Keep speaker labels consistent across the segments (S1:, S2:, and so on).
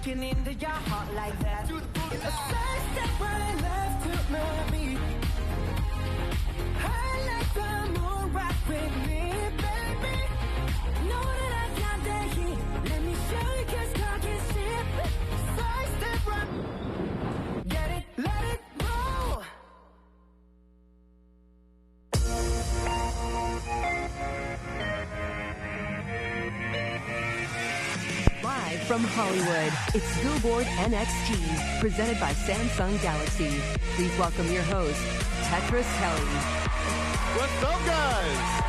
S1: looking into your heart like that. A side step right left to my beat. I like the moon rock with me, baby. Know that I got that heat. Let me show you 'cause talking shit. Side step right. Get it, let it roll.
S2: Live from Hollywood, it's Billboard NXT, presented by Samsung Galaxy. Please welcome your host, Tetris Kelly.
S3: What's up, guys?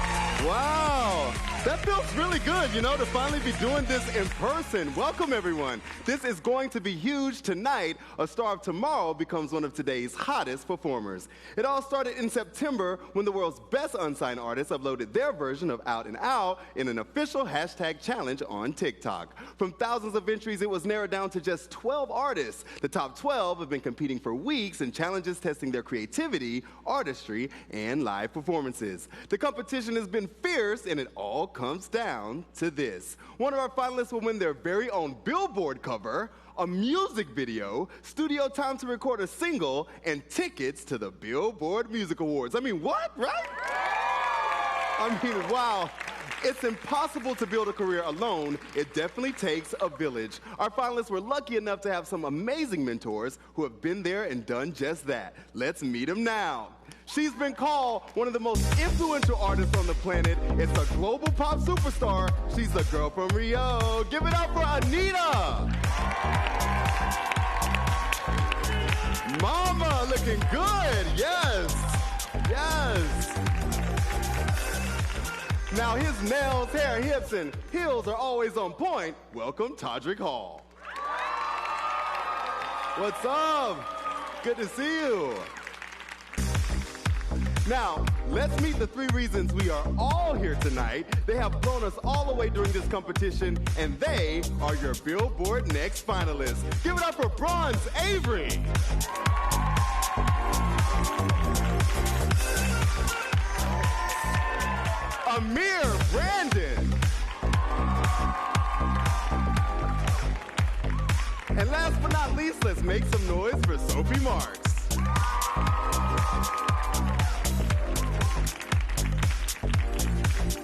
S3: Wow, that feels really good, you know, to finally be doing this in person. Welcome, everyone. This is going to be huge tonight. A star of tomorrow becomes one of today's hottest performers. It all started in September when the world's best unsigned artists uploaded their version of Out and Out in an official hashtag challenge on TikTok. From thousands of entries, it was narrowed down to just 12 artists. The top 12 have been competing for weeks in challenges testing their creativity, artistry, and live performances. The competition has been fierce, and it all comes down to this. One of our finalists will win their very own Billboard cover, a music video, studio time to record a single, and tickets to the Billboard Music Awards. I mean, what, right? I mean, wow. It's impossible to build a career alone. It definitely takes a village. Our finalists were lucky enough to have some amazing mentors who have been there and done just that. Let's meet them now. She's been called one of the most influential artists on the planet. It's a global pop superstar. She's the girl from Rio. Give it up for Anitta. Mama, looking good. Yes. Yes. Now his nails, hair, hips, and heels are always on point. Welcome, Todrick Hall. What's up? Good to see you. Now, let's meet the three reasons we are all here tonight. They have blown us all away during this competition, and they are your Billboard Next finalists. Give it up for Bronze Avery. Amir Brandon. And last but not least, let's make some noise for Sophie Marks.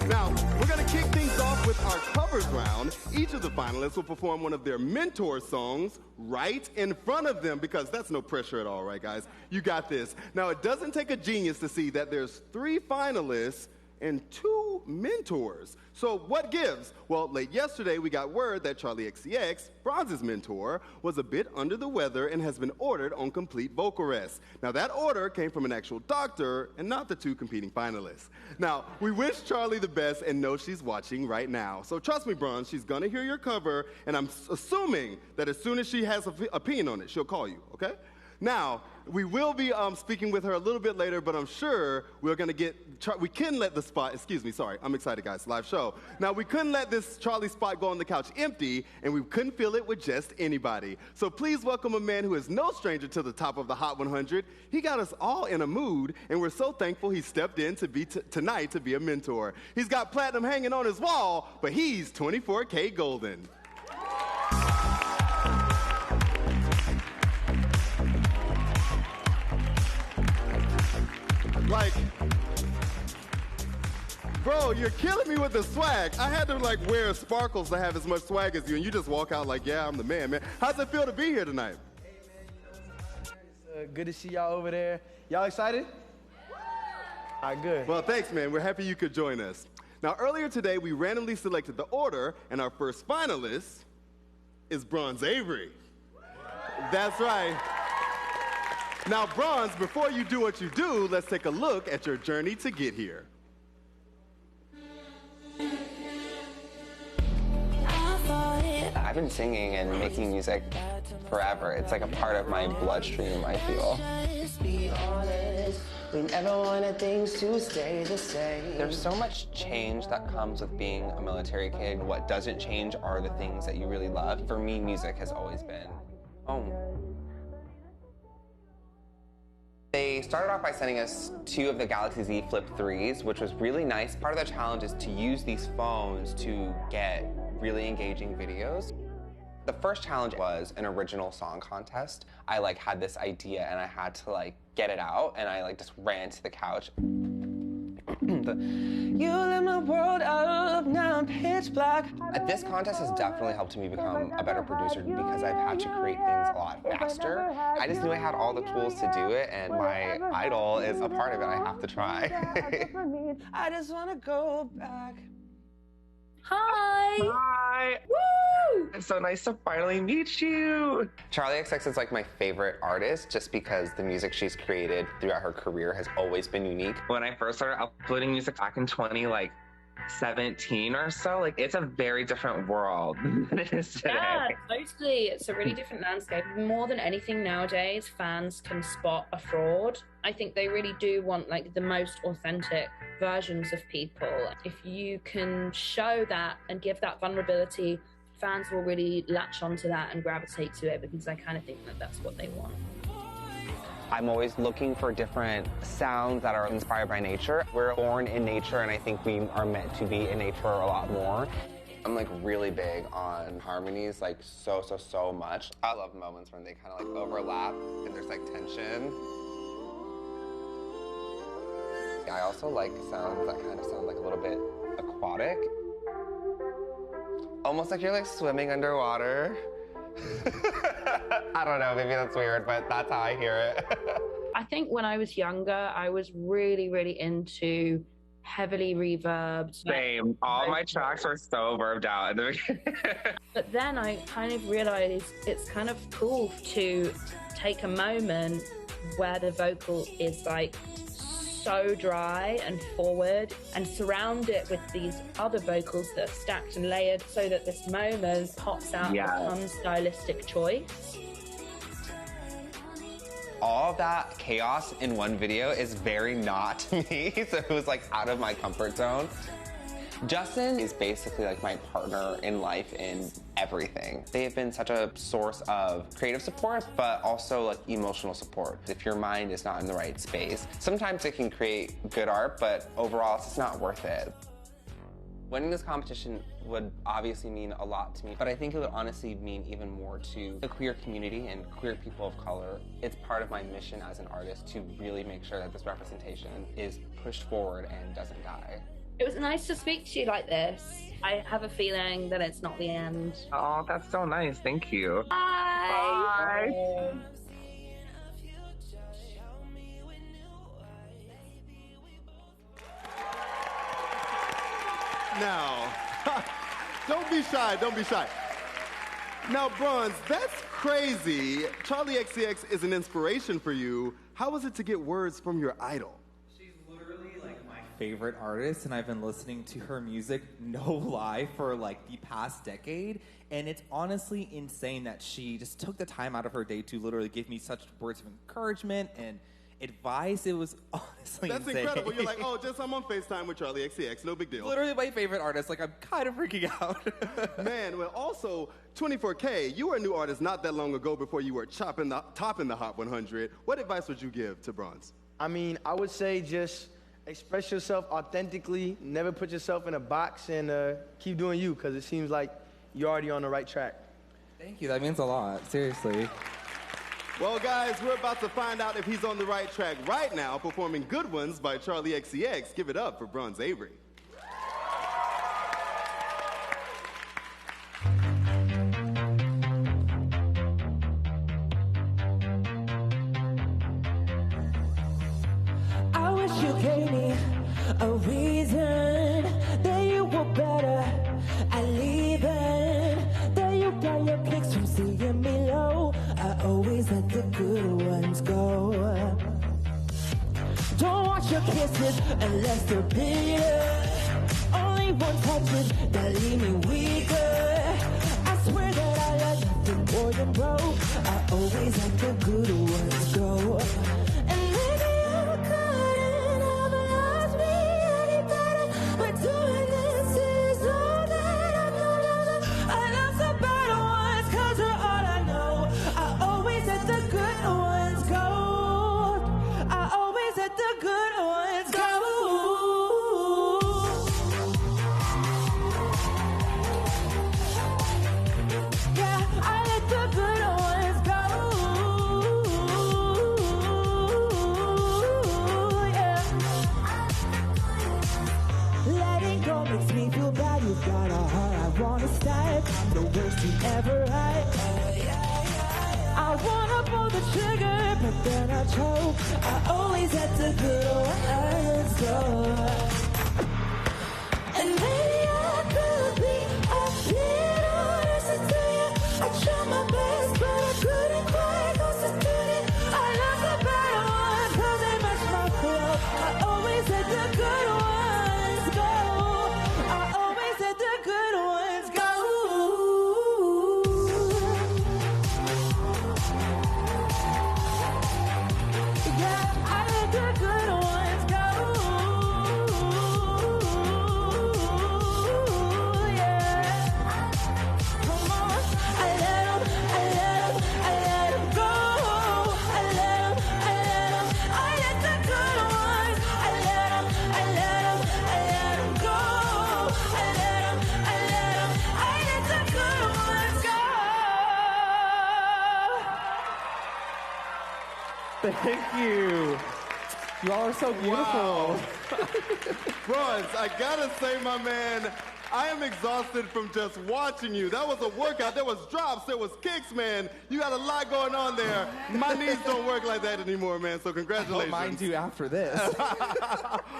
S3: Now, we're going to kick things off with our covers round. Each of the finalists will perform one of their mentor songs right in front of them, because that's no pressure at all, right, guys? You got this. Now, it doesn't take a genius to see that there's 3 finalists and 2 mentors. So what gives? Well, late yesterday, we got word that Charlie XCX, Bronze's mentor, was a bit under the weather and has been ordered on complete vocal rest. Now, that order came from an actual doctor and not the 2 competing finalists. Now, we wish Charlie the best and know she's watching right now. So trust me, Bronze, she's gonna hear your cover, and I'm assuming that as soon as she has an opinion on it, she'll call you, okay? Now, we will be speaking with her a little bit later, but I'm sure we're going to get, we couldn't let the spot, excuse me, sorry, I'm excited, guys, live show. Now, we couldn't let this Charlie spot go on the couch empty, and we couldn't fill it with just anybody. So please welcome a man who is no stranger to the top of the Hot 100. He got us all in a mood, and we're so thankful he stepped in to be tonight to be a mentor. He's got platinum hanging on his wall, but he's 24kGoldn. Like, bro, you're killing me with the swag. I had to like wear sparkles to have as much swag as you, and you just walk out like, yeah, I'm the man, man. How's it feel to be here tonight?
S4: Hey, man, it's good to see y'all over there. Y'all excited? All right, good.
S3: Well, thanks, man. We're happy you could join us. Now, earlier today, we randomly selected the order, and our first finalist is Bronze Avery. That's right. Now, Bronze, before you do what you do, let's take a look at your journey to get here.
S5: I've been singing and making music forever. It's like a part of my bloodstream, I feel. We never wanted things to stay the same. There's so much change that comes with being a military kid. What doesn't change are the things that you really love. For me, music has always been home. They started off by sending us 2 of the Galaxy Z Flip 3s, which was really nice. Part of the challenge is to use these phones to get really engaging videos. The first challenge was an original song contest. I like had this idea and I had to like get it out, and I like just ran to the couch. You lit my world up, now I'm pitch black. This contest has definitely helped me become a better producer because I've had to create things a lot faster. I just knew I had all the tools to do it, and my idol is a part of it. I have to try. I just want to go back.
S6: Hi!
S7: Hi!
S6: Woo!
S7: It's so nice to finally meet you!
S5: Charli XX is like my favorite artist just because the music she's created throughout her career has always been unique.
S7: When I first started uploading music back in 2017 or so, like, it's a very different world than it is today.
S6: Yeah, totally. It's a really different landscape. More than anything nowadays, fans can spot a fraud. I think they really do want like the most authentic versions of people. If you can show that and give that vulnerability, fans will really latch onto that and gravitate to it, because I kind of think that that's what they want.
S5: I'm always looking for different sounds that are inspired by nature. We're born in nature, and I think we are meant to be in nature a lot more. I'm like really big on harmonies, like so much. I love moments when they kind of like overlap and there's like tension. I also like sounds that kind of sound like a little bit aquatic. Almost like you're like swimming underwater. I don't know, maybe that's weird, but that's how I hear it.
S6: I think when I was younger, I was really into heavily reverbed.
S7: Same. All my tracks were so verbed out at the beginning.
S6: But then I kind of realized it's kind of cool to take a moment where the vocal is like so dry and forward, and surround it with these other vocals that are stacked and layered so that this moment pops out and becomes stylistic choice.
S5: All of that chaos in one video is very not me, so it was like out of my comfort zone. Justin is basically like my partner in life in everything. They have been such a source of creative support, but also like emotional support. If your mind is not in the right space, sometimes it can create good art, but overall it's just not worth it. Winning this competition would obviously mean a lot to me, but I think it would honestly mean even more to the queer community and queer people of color. It's part of my mission as an artist to really make sure that this representation is pushed forward and doesn't die.
S6: It was nice to speak to you like this. I have a feeling that it's not the end.
S7: Oh, that's so nice. Thank you.
S6: Bye.
S7: Bye.
S3: Now, don't be shy, don't be shy. Now, Bronze, that's crazy. Charli XCX is an inspiration for you. How was it to get words from your idol?
S8: She's literally like my favorite artist, and I've been listening to her music, no lie, for like the past decade. And it's honestly insane that she just took the time out of her day to literally give me such words of encouragement and advice. It was honestly
S3: That's
S8: insane.
S3: incredible. You're like, oh, just I'm on FaceTime with Charli XCX, no big deal.
S8: Literally my favorite artist. Like, I'm kind of freaking out.
S3: Man, well, also, 24K, you were a new artist not that long ago before you were topping the Hot 100. What advice would you give to Bronze?
S4: I mean, I would say just express yourself authentically, never put yourself in a box, and keep doing you, because it seems like you're already on the right track.
S8: Thank you. That means a lot. Seriously.
S3: Well, guys, we're about to find out if he's on the right track right now, performing Good Ones by Charli XCX. Give it up for Bronze Avery.
S1: I wish you gave me a reason that you were better at leaving, that you got your kicks from seeing me low. I always let the good ones go. Don't want your kisses unless they're bitter. Only one touches that leave me weaker. I swear that I love nothing more than broke. I always let the good ones go. And maybe I couldn't have lost me any better, but doing this is all that I know. I love some better ones, 'cause they're all I know. I always let the good ones go. I always let the good ones go. Yeah, life. I'm the worst you ever had. I wanna pull the trigger, but then I choke. I always let the good ones go. And maybe I could be a bit honest to you. I tried my best, but I couldn't quite constitute it. I love the better ones, 'cause they match my flow. I always let the good ones go. I always let the good ones go. Yeah, I let the good ones go. Yeah. Come on, I let 'em go. I let the good ones. I let 'em go. I let the good ones go.
S8: Thank you. You all are so beautiful.
S3: Bronze, I gotta say, my man, I am exhausted from just watching you. That was a workout. There was drops, there was kicks, man. You got a lot going on there. My knees don't work like that anymore, man, so congratulations.
S8: Mine do after this.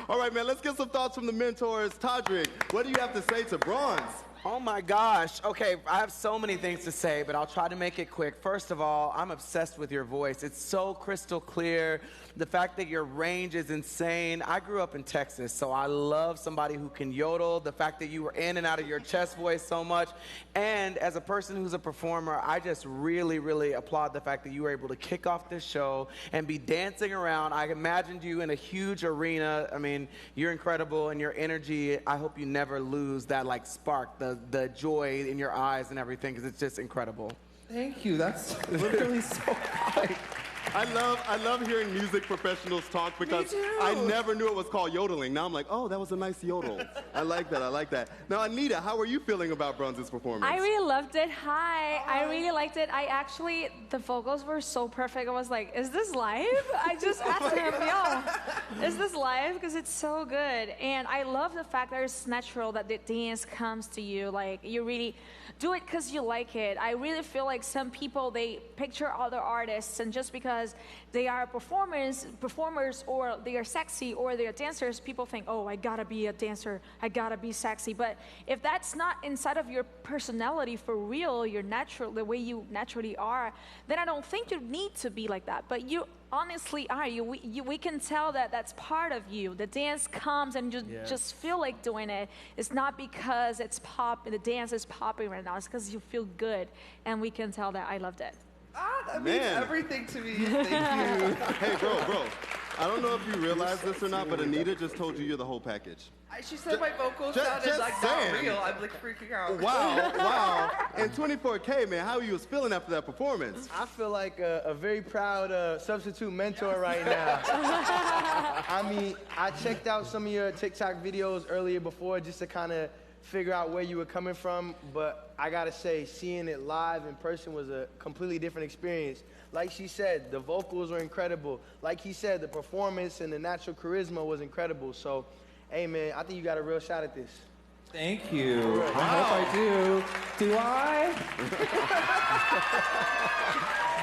S3: All right, man, let's get some thoughts from the mentors. Todrick, what do you have to say to Bronze?
S9: Oh my gosh. Okay, I have so many things to say, but I'll try to make it quick. First of all, I'm obsessed with your voice. It's so crystal clear. The fact that your range is insane. I grew up in Texas, so I love somebody who can yodel. The fact that you were in and out of your chest voice so much. And as a person who's a performer, I just really, really applaud the fact that you were able to kick off this show and be dancing around. I imagined you in a huge arena. I mean, you're incredible, and your energy, I hope you never lose that like spark, the joy in your eyes and everything, because it's just incredible.
S8: Thank you. That's literally so kind.
S3: I love hearing music professionals talk because I never knew it was called yodeling. Now I'm like, oh, that was a nice yodel. I like that. Now, Anitta, how are you feeling about Bronze's performance?
S10: I really loved it. Hi. I really liked it. The vocals were so perfect. I was like, is this live? I just asked him, yo, is this live? Because it's so good. And I love the fact that it's natural, that the dance comes to you. Like, you really do it because you like it. I really feel like some people, they picture other artists, and just because they are performers or they are sexy or they are dancers, people think, oh, I gotta be a dancer, I gotta be sexy. But if that's not inside of your personality for real, your natural, the way you naturally are, then I don't think you need to be like that. But you honestly are. We can tell that that's part of you. The dance comes and you just feel like doing it. It's not because it's pop, the dance is popping right now. It's because you feel good, and we can tell that. I loved it.
S8: That means everything to me. Thank you.
S3: Hey, bro. I don't know if you realize this or not, but Anitta just told you you're the whole package.
S8: She said my vocals sounded like not real. I'm like freaking out.
S3: Wow. And 24K, man, how you was feeling after that performance?
S4: I feel like a very proud substitute mentor right now. I mean, I checked out some of your TikTok videos earlier before just to kind of figure out where you were coming from, but I gotta say, seeing it live in person was a completely different experience. Like she said, the vocals were incredible. Like he said, the performance and the natural charisma was incredible. So, hey man, I think you got a real shot at this.
S8: Thank you. Wow. I hope I do. Do I?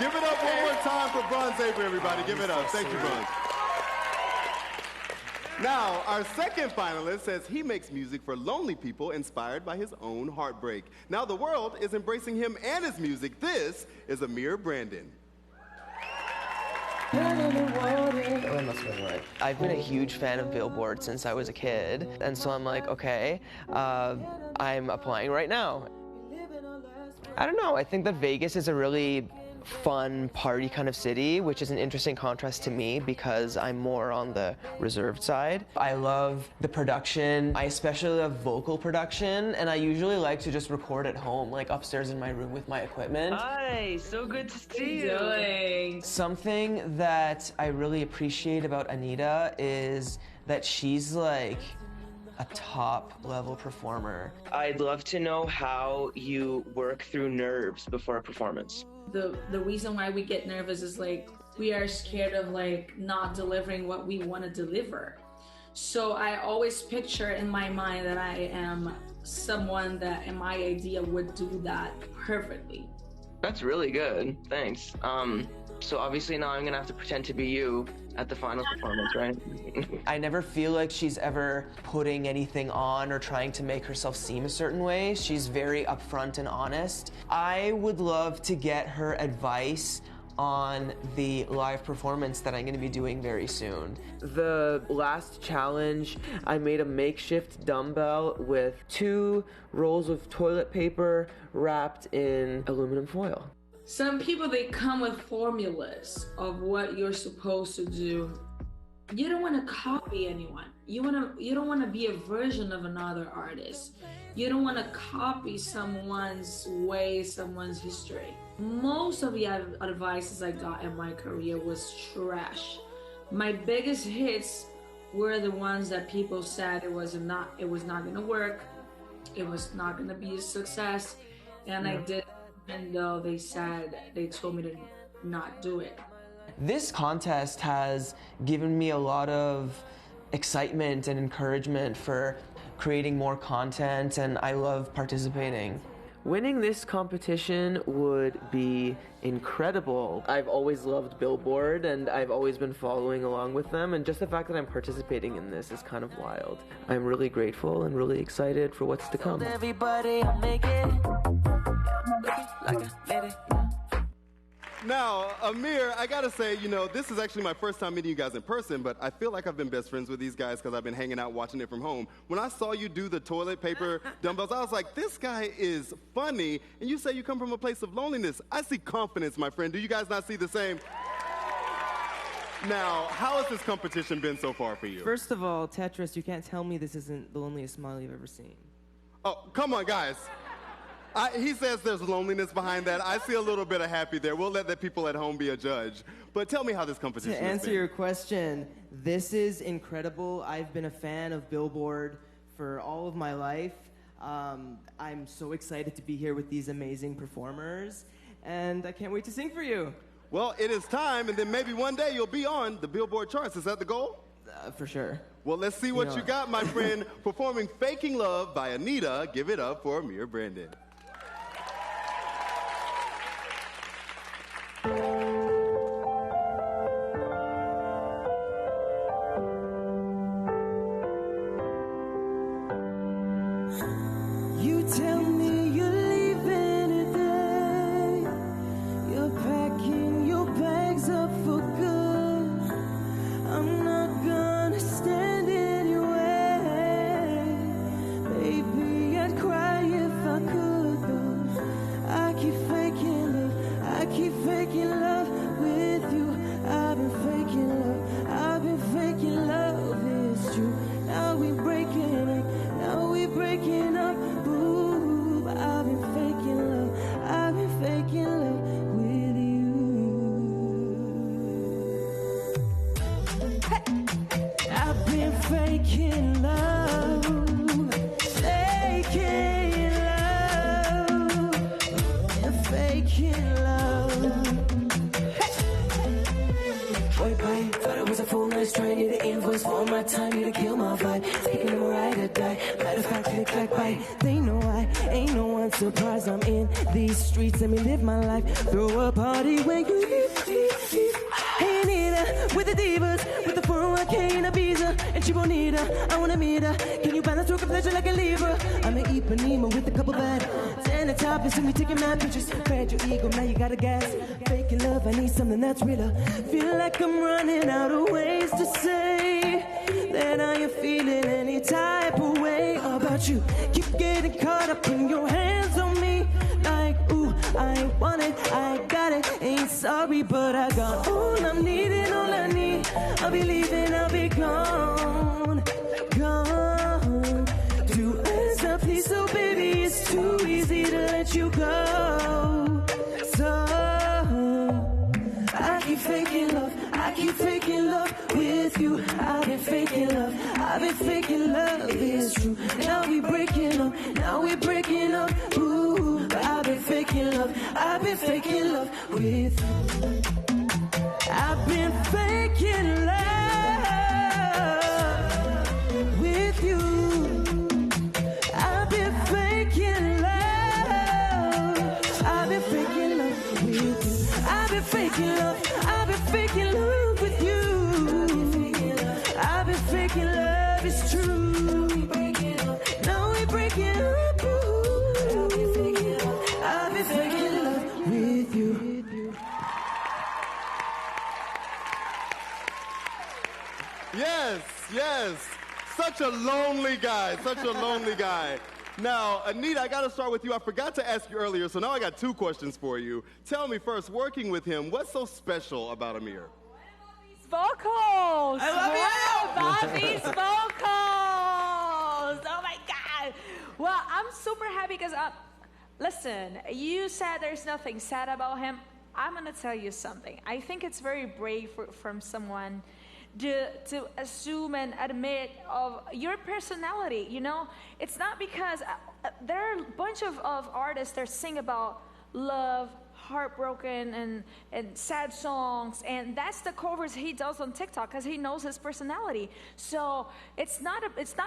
S3: Give it up one more time for Bronze Avery, everybody. Give it up. Thank you, Bronze. Now, our second finalist says he makes music for lonely people inspired by his own heartbreak. Now the world is embracing him and his music. This is Amir Brandon.
S11: I've been a huge fan of Billboard since I was a kid, and so I'm like, okay, I'm applying right now. I don't know, I think that Vegas is a really fun party kind of city, which is an interesting contrast to me because I'm more on the reserved side. I love the production. I especially love vocal production, and I usually like to just record at home, like upstairs in my room with my equipment.
S12: Hi, so good to see you.
S11: Something that I really appreciate about Anitta is that she's like a top-level performer.
S12: I'd love to know how you work through nerves before a performance.
S13: The reason why we get nervous is like we are scared of like not delivering what we want to deliver. So I always picture in my mind that I am someone that in my idea would do that perfectly.
S12: That's really good. Thanks. So obviously now I'm gonna have to pretend to be you at the finals performance, right?
S11: I never feel like she's ever putting anything on or trying to make herself seem a certain way. She's very upfront and honest. I would love to get her advice on the live performance that I'm going to be doing very soon. The last challenge, I made a makeshift dumbbell with 2 rolls of toilet paper wrapped in aluminum foil.
S13: Some people, they come with formulas of what you're supposed to do. You don't want to copy anyone. You don't want to be a version of another artist. You don't want to copy someone's way, someone's history. Most of the advices I got in my career was trash. My biggest hits were the ones that people said it was not going to work, it was not going to be a success, and I did, even though they told me to not do it.
S11: This contest has given me a lot of excitement and encouragement for creating more content, and I love participating. Winning this competition would be incredible. I've always loved Billboard and I've always been following along with them, and just the fact that I'm participating in this is kind of wild. I'm really grateful and really excited for what's to come.
S1: Everybody, I make it. Like I made it.
S3: Now, Amir, I gotta say, you know, this is actually my first time meeting you guys in person, but I feel like I've been best friends with these guys because I've been hanging out watching it from home. When I saw you do the toilet paper dumbbells, I was like, this guy is funny, and you say you come from a place of loneliness. I see confidence, my friend. Do you guys not see the same? Now, how has this competition been so far for you?
S14: First of all, Tetris, you can't tell me this isn't the loneliest smile you've ever seen.
S3: Oh, come on, guys. He says there's loneliness behind that. I see a little bit of happy there. We'll let the people at home be a judge. But tell me how this competition has been.
S14: To answer your question, this is incredible. I've been a fan of Billboard for all of my life. I'm so excited to be here with these amazing performers, and I can't wait to sing for you.
S3: Well, it is time, and then maybe one day you'll be on the Billboard charts. Is that the goal?
S14: For sure.
S3: Well, let's see what you got, my friend. Performing Faking Love by Anitta. Give it up for Amir Brandon.
S1: You tell me you're leaving today. You're packing your bags up for good. I'm not gonna stand in your way. Baby, I'd cry if I could, but I keep faking love. I keep faking love with you. I've been faking love. I've been faking love. It's true. Now we breaking up. Now we breaking up. Ooh, I've been faking love. I've been faking love with you. I've been faking love. Faking love. Faking love. Boy, bye. Thought it was a full night's try. Need an invoice for my time. Need to kill my vibe. Taking them right or die. Matter of fact, click, clack, bite. They know I ain't no one surprised. I'm in these streets. Let me live my life. Throw a party when you leave. Hey, Anitta, with the divas, with the 401k and Ibiza, and she won't need her. I wanna meet her. Can you balance work and pleasure like a Libra? I'm an Ipanema with a couple bad. And the top is me taking my pictures. Bad your ego, now you got a gas. Faking love, I need something that's realer. Feel like I'm running out of ways to say that I am feeling any type of way about you. Keep getting caught up in your hands on me. Like, ooh, I want it, I got it. Ain't sorry, but I got all I'm needing, all I need. I'll be leaving, I'll be gone, gone. Do as I please, so baby, it's too easy to let you go. So I keep faking love, I keep faking love with you. I've been faking love, I've been faking love, it's true. Now we breaking up, now we breaking up. Ooh, I've been faking love, I've been faking love with you. I've been faking love with you. I've been been faking love. I've been faking love with you. I've been faking love, it's true. Now we breaking up. I've been faking love with you.
S3: Yes, yes. Such a lonely guy, such a lonely guy. Now, Anitta, I got to start with you. I forgot to ask you earlier, so now I got two questions for you. Tell me first, working with him, what's so special about Amir?
S10: Vocals!
S1: I love you!
S10: Bobby's vocals! Oh my God! Well, I'm super happy because, listen, you said there's nothing sad about him. I'm gonna tell you something. I think it's very brave from someone to assume and admit of your personality, you know? It's not because there are a bunch of artists that sing about love, heartbroken and sad songs, and that's the covers he does on TikTok because he knows his personality. So it's not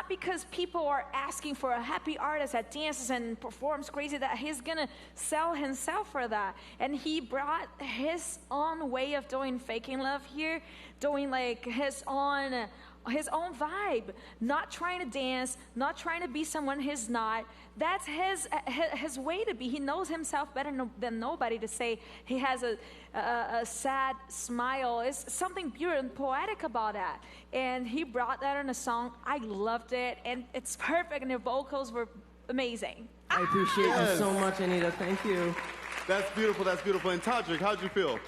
S10: because people are asking for a happy artist that dances and performs crazy that he's gonna sell himself for that. And he brought his own way of doing faking love here, doing like his own vibe, not trying to dance, not trying to be someone he's not. That's his way to be. He knows himself better than nobody to say he has a sad smile. It's something pure and poetic about that. And he brought that in a song. I loved it, and it's perfect, and the vocals were amazing.
S14: I appreciate you so much, Anitta. Thank you.
S3: That's beautiful, that's beautiful. And Todrick, how'd you feel?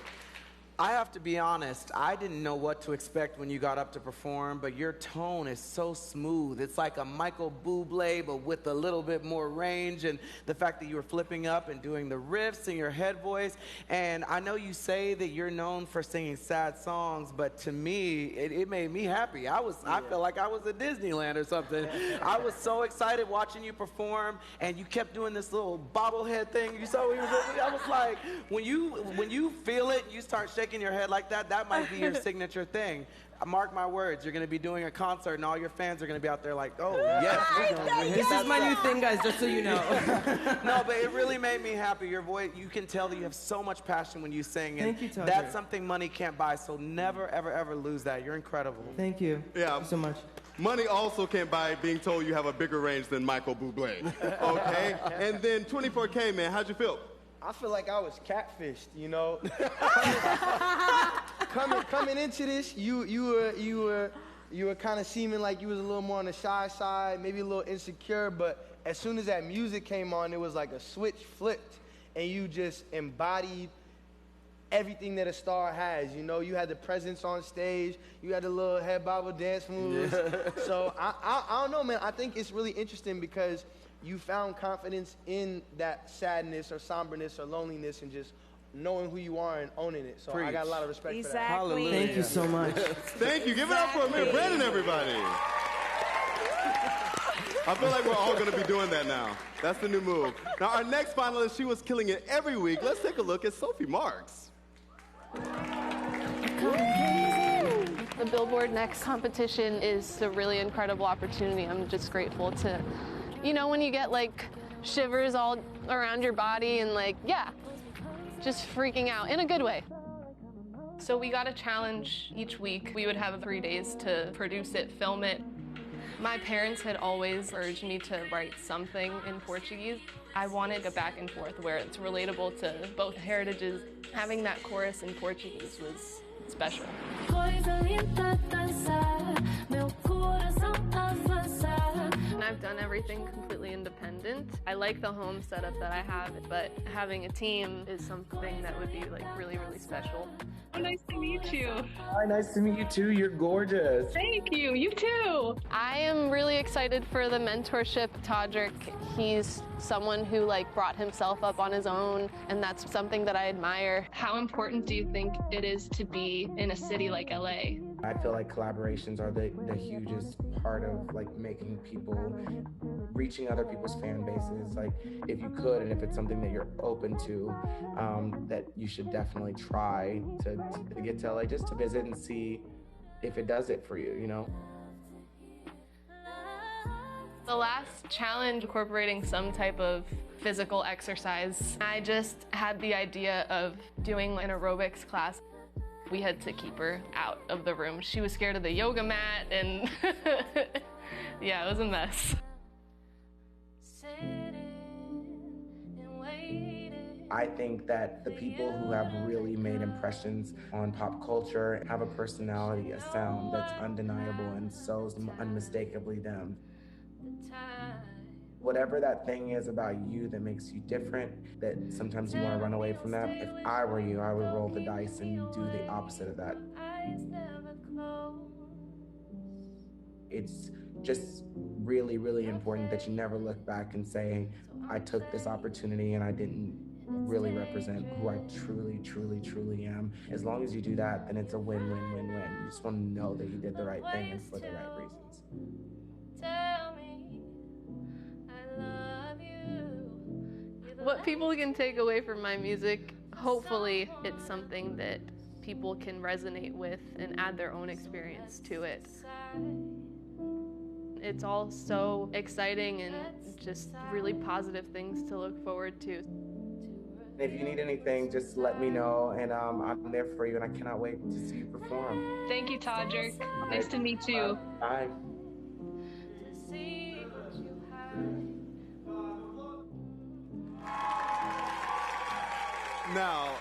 S9: I have to be honest, I didn't know what to expect when you got up to perform, but your tone is so smooth. It's like a Michael Bublé, but with a little bit more range, and the fact that you were flipping up and doing the riffs in your head voice. And I know you say that you're known for singing sad songs, but to me, it made me happy. I felt like I was at Disneyland or something. I was so excited watching you perform, and you kept doing this little bobblehead thing. You saw what you were doing? I was like, when you feel it, you start shaking your head like that, that might be your signature thing. Mark my words, you're going to be doing a concert and all your fans are going to be out there like, oh, yes.
S14: This is my new thing, guys, just so you know.
S9: No, but it really made me happy. Your voice, you can tell that you have so much passion when you sing. And
S14: Thank you, Todrick.
S9: that's something money can't buy, so never, ever, ever lose that. You're incredible.
S14: Thank you.
S3: Yeah.
S14: Thank you so much.
S3: Money also can't buy being told you have a bigger range than Michael Bublé, okay? And then 24K, man, how'd you feel?
S4: I feel like I was catfished, you know. coming into this, you were kind of seeming like you was a little more on the shy side, maybe a little insecure. But as soon as that music came on, it was like a switch flipped, and you just embodied everything that a star has. You know, you had the presence on stage, you had the little head bobble dance moves. Yeah. So I don't know, man. I think it's really interesting because you found confidence in that sadness or somberness or loneliness and just knowing who you are and owning it. So I got a lot of respect for that.
S14: Hallelujah. Thank you so much.
S3: Thank you. Give it up for Amir. Brandon, everybody. I feel like we're all going to be doing that now. That's the new move. Now, our next finalist, she was killing it every week. Let's take a look at Sophie Marks.
S15: The Billboard NXT competition is a really incredible opportunity. I'm just grateful to, you know, when you get like shivers all around your body and like, yeah, just freaking out in a good way. So we got a challenge each week. We would have 3 days to produce it, film it. My parents had always urged me to write something in Portuguese. I wanted a back and forth where it's relatable to both heritages. Having that chorus in Portuguese was special. And I've done everything completely independent. I like the home setup that I have, but having a team is something that would be like really, really special. Oh, nice to meet you.
S16: Hi, nice to meet you too. You're gorgeous.
S15: Thank you. You too. I am really excited for the mentorship. Todrick, he's someone who like brought himself up on his own, and that's something that I admire. How important do you think it is to be in a city like LA?
S16: I feel like collaborations are the hugest part of like making people, reaching other people's fan bases. Like if you could, and if it's something that you're open to, that you should definitely try to get to LA just to visit and see if it does it for you, you know?
S15: The last challenge incorporating some type of physical exercise. I just had the idea of doing an aerobics class. We had to keep her out of the room. She was scared of the yoga mat, and yeah, it was a mess.
S16: I think that the people who have really made impressions on pop culture have a personality, a sound that's undeniable and so unmistakably them. Whatever that thing is about you that makes you different, that sometimes you want to run away from that, if I were you, I would roll the dice and do the opposite of that. It's just really, really important that you never look back and say, I took this opportunity and I didn't really represent who I truly, truly, truly am. As long as you do that, then it's a win, win, win, win. You just want to know that you did the right thing and for the right reasons.
S15: What people can take away from my music, hopefully it's something that people can resonate with and add their own experience to it. It's all so exciting and just really positive things to look forward to.
S16: If you need anything, just let me know, and I'm there for you, and I cannot wait to see you perform.
S15: Thank you, Todrick. Nice to meet you.
S16: Bye.
S3: Now,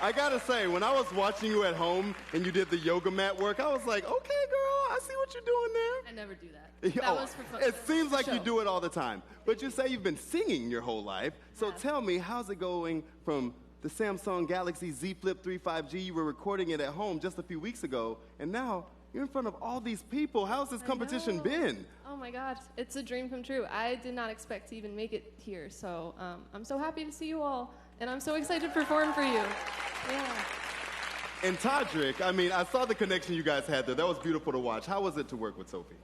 S3: I gotta say, when I was watching you at home and you did the yoga mat work, I was like, okay, girl, I see what you're doing there.
S15: I never do that. That was for fun.
S3: It seems like you do it all the time. But you say you've been singing your whole life. So tell me, how's it going from the Samsung Galaxy Z Flip 3 5G? You were recording it at home just a few weeks ago, and now you're in front of all these people. How's this competition been?
S15: Oh my God, it's a dream come true. I did not expect to even make it here, so I'm so happy to see you all, and I'm so excited to perform for you. Yeah.
S3: And Todrick, I mean, I saw the connection you guys had there. That was beautiful to watch. How was it to work with Sophie?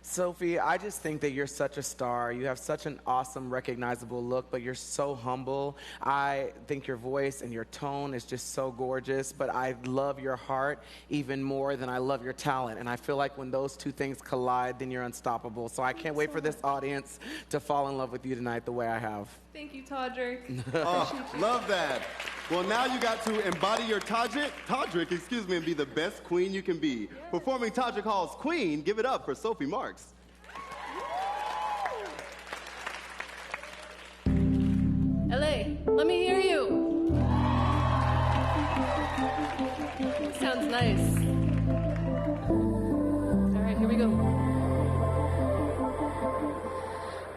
S9: Sophie, I just think that you're such a star. You have such an awesome, recognizable look, but you're so humble. I think your voice and your tone is just so gorgeous, but I love your heart even more than I love your talent. And I feel like when those two things collide, then you're unstoppable. So I can't wait for this audience to fall in love with you tonight the way I have.
S15: Thank you, Todrick.
S3: Oh, love that. Well, now you got to embody your Todrick, and be the best queen you can be. Yeah. Performing Todrick Hall's Queen, give it up for Sophie Marks.
S15: LA, let me hear you. Sounds nice. All right, here we go.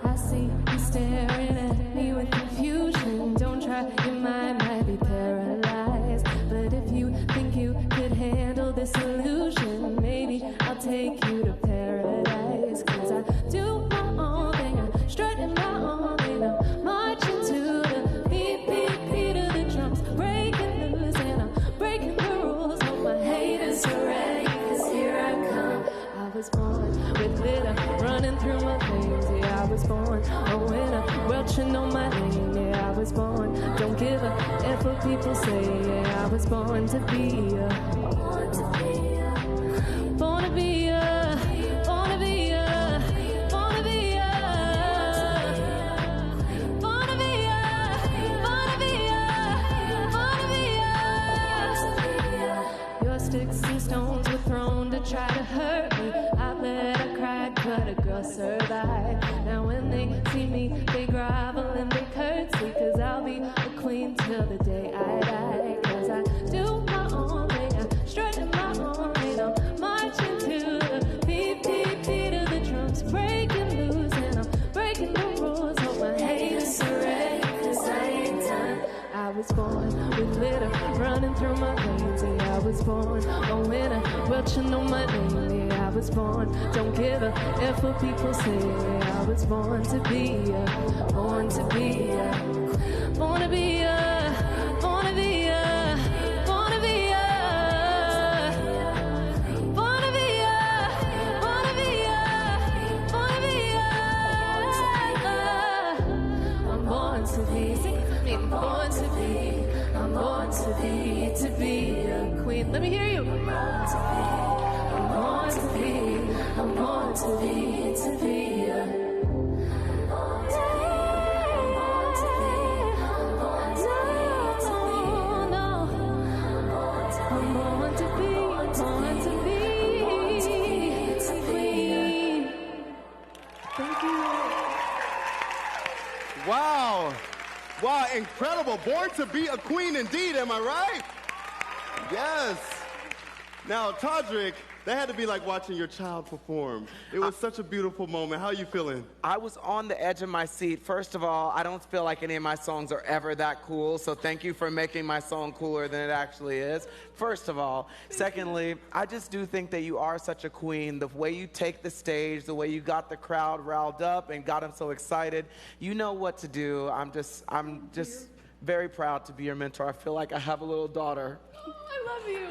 S1: I see you staring at me with confusion. Don't try, your mind might be paralyzed. But if you think you could handle this illusion, maybe I'll take you to paradise. 'Cause I do my own thing, I'm strutting my own thing, I'm marching to the beat, beat, beat of the drums, breaking loose and I'm breaking the rules. Hope my haters are ready, 'cause here I come. I was born with glitter running through my veins. Yeah, I was born a winner, welching on my name. Yeah, I was born, don't give a F what people say. Yeah, I was born to be a, born to be a, born to be a, born to be a, born to be a, born to be a, born to be a, born to be a. Your sticks and stones were thrown to try to hurt me. I bled, I cried, but a girl survived. Now when they see me, they grovel and they curtsy, 'cause I'll be a queen till the day I die. 'Cause I do my own thing, I'm strutting my own thing, I'm marching to the beat, beat, beat of the drums, breaking loose and I'm breaking the rules. Hope my haters are ready, 'cause I ain't done. I was born with glitter running through my veins. Yeah, I was born a winner, welching on my name. Yeah, I was born, don't give a F what people say. Yeah, I was born to be a, born to be a, born to be a, born to be a, born to be a, born to be a, born to be a, born to be a. I'm born to be, I'm born to be, I'm born to be a queen. Let me hear you. I'm born to be, I'm born to be, I'm born to be a, I'm born to be, I'm born to
S3: Wow, incredible. Born to be a queen indeed, am I right? Yes. Now, Todrick, that had to be like watching your child perform. It was such a beautiful moment. How are you feeling?
S9: I was on the edge of my seat. First of all, I don't feel like any of my songs are ever that cool, so thank you for making my song cooler than it actually is, first of all. Secondly, I just do think that you are such a queen. The way you take the stage, the way you got the crowd riled up and got them so excited, you know what to do. I'm just very proud to be your mentor. I feel like I have a little daughter.
S15: I love you.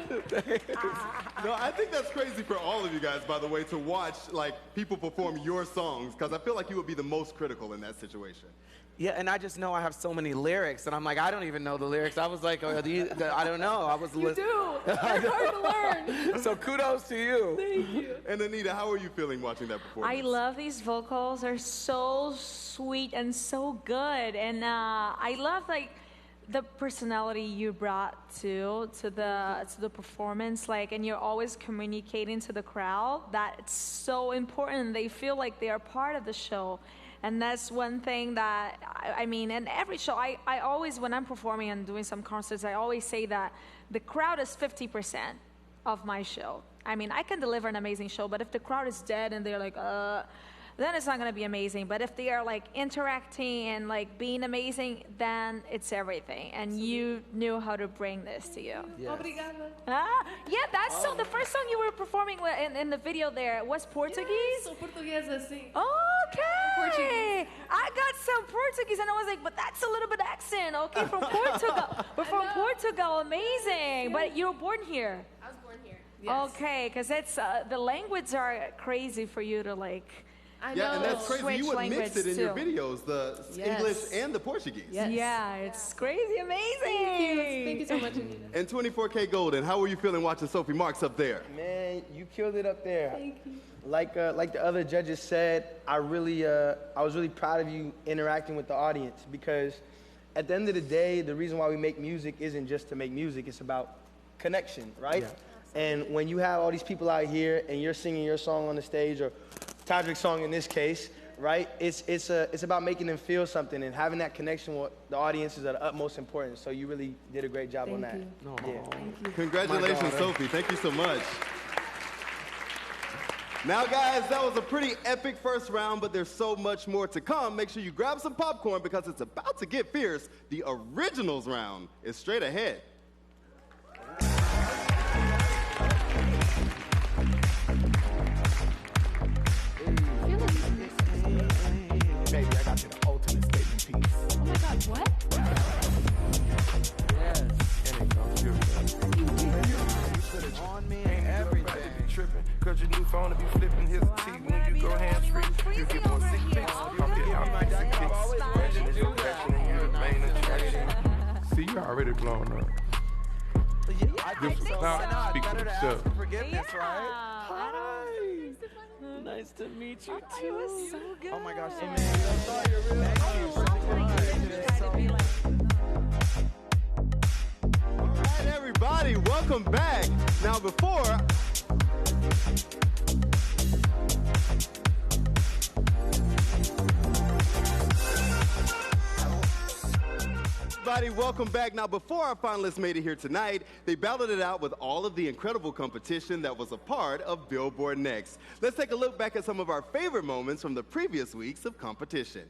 S3: No, I think that's crazy for all of you guys, by the way, to watch like people perform your songs, because I feel like you would be the most critical in that situation.
S9: Yeah, and I just know I have so many lyrics, and I'm like, I don't even know the lyrics. I was like, I don't know. I was
S15: You do. They're hard to learn.
S9: So kudos to you.
S15: Thank you.
S3: And Anitta, how are you feeling watching that performance?
S10: I love these vocals. They're so sweet and so good. And I love like the personality you brought to the performance, like, and you're always communicating to the crowd. That's so important. They feel like they are part of the show. And that's one thing that, I mean, in every show, I always, when I'm performing and doing some concerts, I always say that the crowd is 50% of my show. I mean, I can deliver an amazing show, but if the crowd is dead and they're like, then it's not going to be amazing. But if they are like interacting and like being amazing, then it's everything. And you knew how to bring this to you.
S15: Yes. Obrigada.
S10: Yeah, that's so. The first song you were performing in the video there was Portuguese.
S15: Sou portuguesa, sim.
S10: Okay.
S15: Portuguese.
S10: I got some Portuguese, and I was like, but that's a little bit accent. Okay, from Portugal. But from Portugal, amazing. But you were born here.
S15: I was born here. Yes.
S10: Okay, because it's the languages are crazy for you to like.
S15: I
S3: Yeah,
S15: know.
S3: and that's crazy. You would mix it in your
S10: too.
S3: videos, the
S15: Yes.
S3: English and the Portuguese.
S15: Yes.
S10: Yeah, it's crazy, amazing.
S15: Thank you so much, Anita.
S3: And 24kGoldn, how were you feeling watching Sophie Marks up there?
S4: Man, you killed it up there.
S15: Thank you.
S4: Like the other judges said, I was really proud of you interacting with the audience, because at the end of the day, the reason why we make music isn't just to make music, it's about connection, right?
S9: Yeah.
S4: And when you have all these people out here and you're singing your song on the stage, or Todrick's song in this case, right? It's about making them feel something, and having that connection with the audience is of the utmost importance. So you really did a great job on that.
S15: Thank
S4: Yeah.
S15: Thank you.
S3: Congratulations, Sophie. Thank you so much. Now, guys, that was a pretty epic first round, but there's so much more to come. Make sure you grab some popcorn, because it's about to get fierce. The originals round is straight ahead.
S16: Baby, I got you the ultimate statement piece.
S15: Oh my God, what?
S16: Yes. And it goes beautiful. You put it on me and everything. Tripping, cause your new phone will be flipping his teeth when you go hands free. You get more sick pics. I'm getting out my jacket. I'm always ready to do that. See, you already blown up.
S9: I think so.
S16: Now, speak for
S9: Better to ask
S16: yourself.
S9: for forgiveness, right?
S10: Hi.
S9: Nice to meet you
S10: Oh, it was so good.
S9: Oh my gosh, so
S3: All right, everybody, welcome back. Now, before... Everybody, welcome back. Now, before our finalists made it here tonight, they battled it out with all of the incredible competition that was a part of Billboard NXT. Let's take a look back at some of our favorite moments from the previous weeks of competition.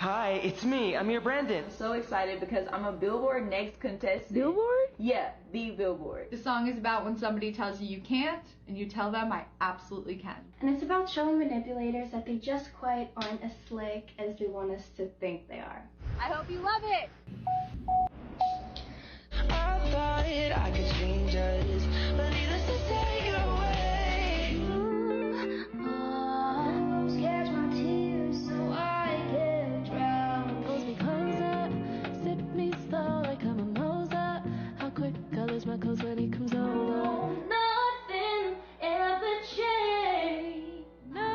S11: Hi, it's me. I'm your Brandon.
S17: So excited because I'm a Billboard NXT contestant.
S10: Billboard?
S17: Yeah, the Billboard.
S18: The song is about when somebody tells you you can't, and you tell them I absolutely can.
S19: And it's about showing manipulators that they just quite aren't as slick as they want us to think they are.
S18: I hope you love it.
S1: I thought I could change us, but needless to say, you're away. Catch my tears so I can drown.
S20: Pulls me closer, sip me slow like I'm a mimosa. How quick I lose my clothes when he comes over.
S1: Nothing ever changed.
S20: No.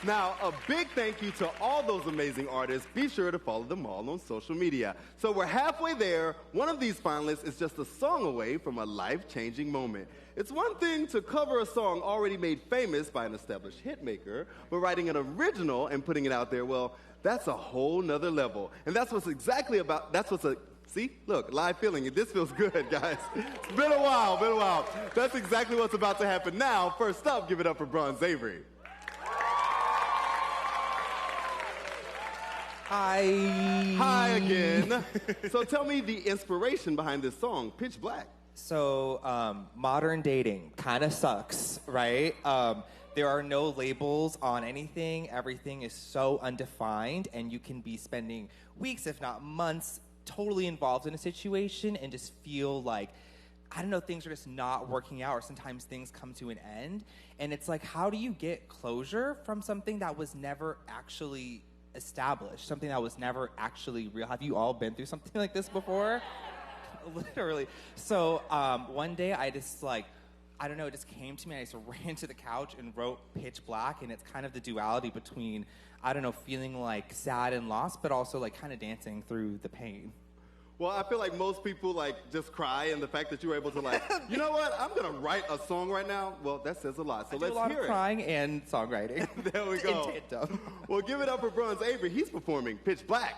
S3: Now, a big thank you to all those amazing artists. Be sure to follow them all on social media. So we're halfway there. One of these finalists is just a song away from a life-changing moment. It's one thing to cover a song already made famous by an established hitmaker, but writing an original and putting it out there, well, that's a whole nother level. And that's what's exactly about, see, look, live feeling. This feels good, guys. It's been a while. That's exactly what's about to happen now. First up, give it up for Bronze Avery. Hi again. So tell me the inspiration behind this song, Pitch Black.
S8: So modern dating kind of sucks, right? There are no labels on anything. Everything is so undefined, and you can be spending weeks, if not months, totally involved in a situation and just feel like, I don't know, things are just not working out, or sometimes things come to an end. And it's like, how do you get closure from something that was never actually established, something that was never actually real? Have you all been through something like this before? Literally. So one day I just I don't know, it just came to me. I just ran to the couch and wrote Pitch Black, and it's kind of the duality between, I don't know, feeling like sad and lost, but also like kind of dancing through the pain.
S3: Well, I feel like most people just cry, and the fact that you were able to you know what, I'm gonna write a song right now. Well, that says a lot. So let's hear it.
S8: I do a lot of crying and songwriting.
S3: There we go. Well, give it up for Bronze Avery. He's performing Pitch Black.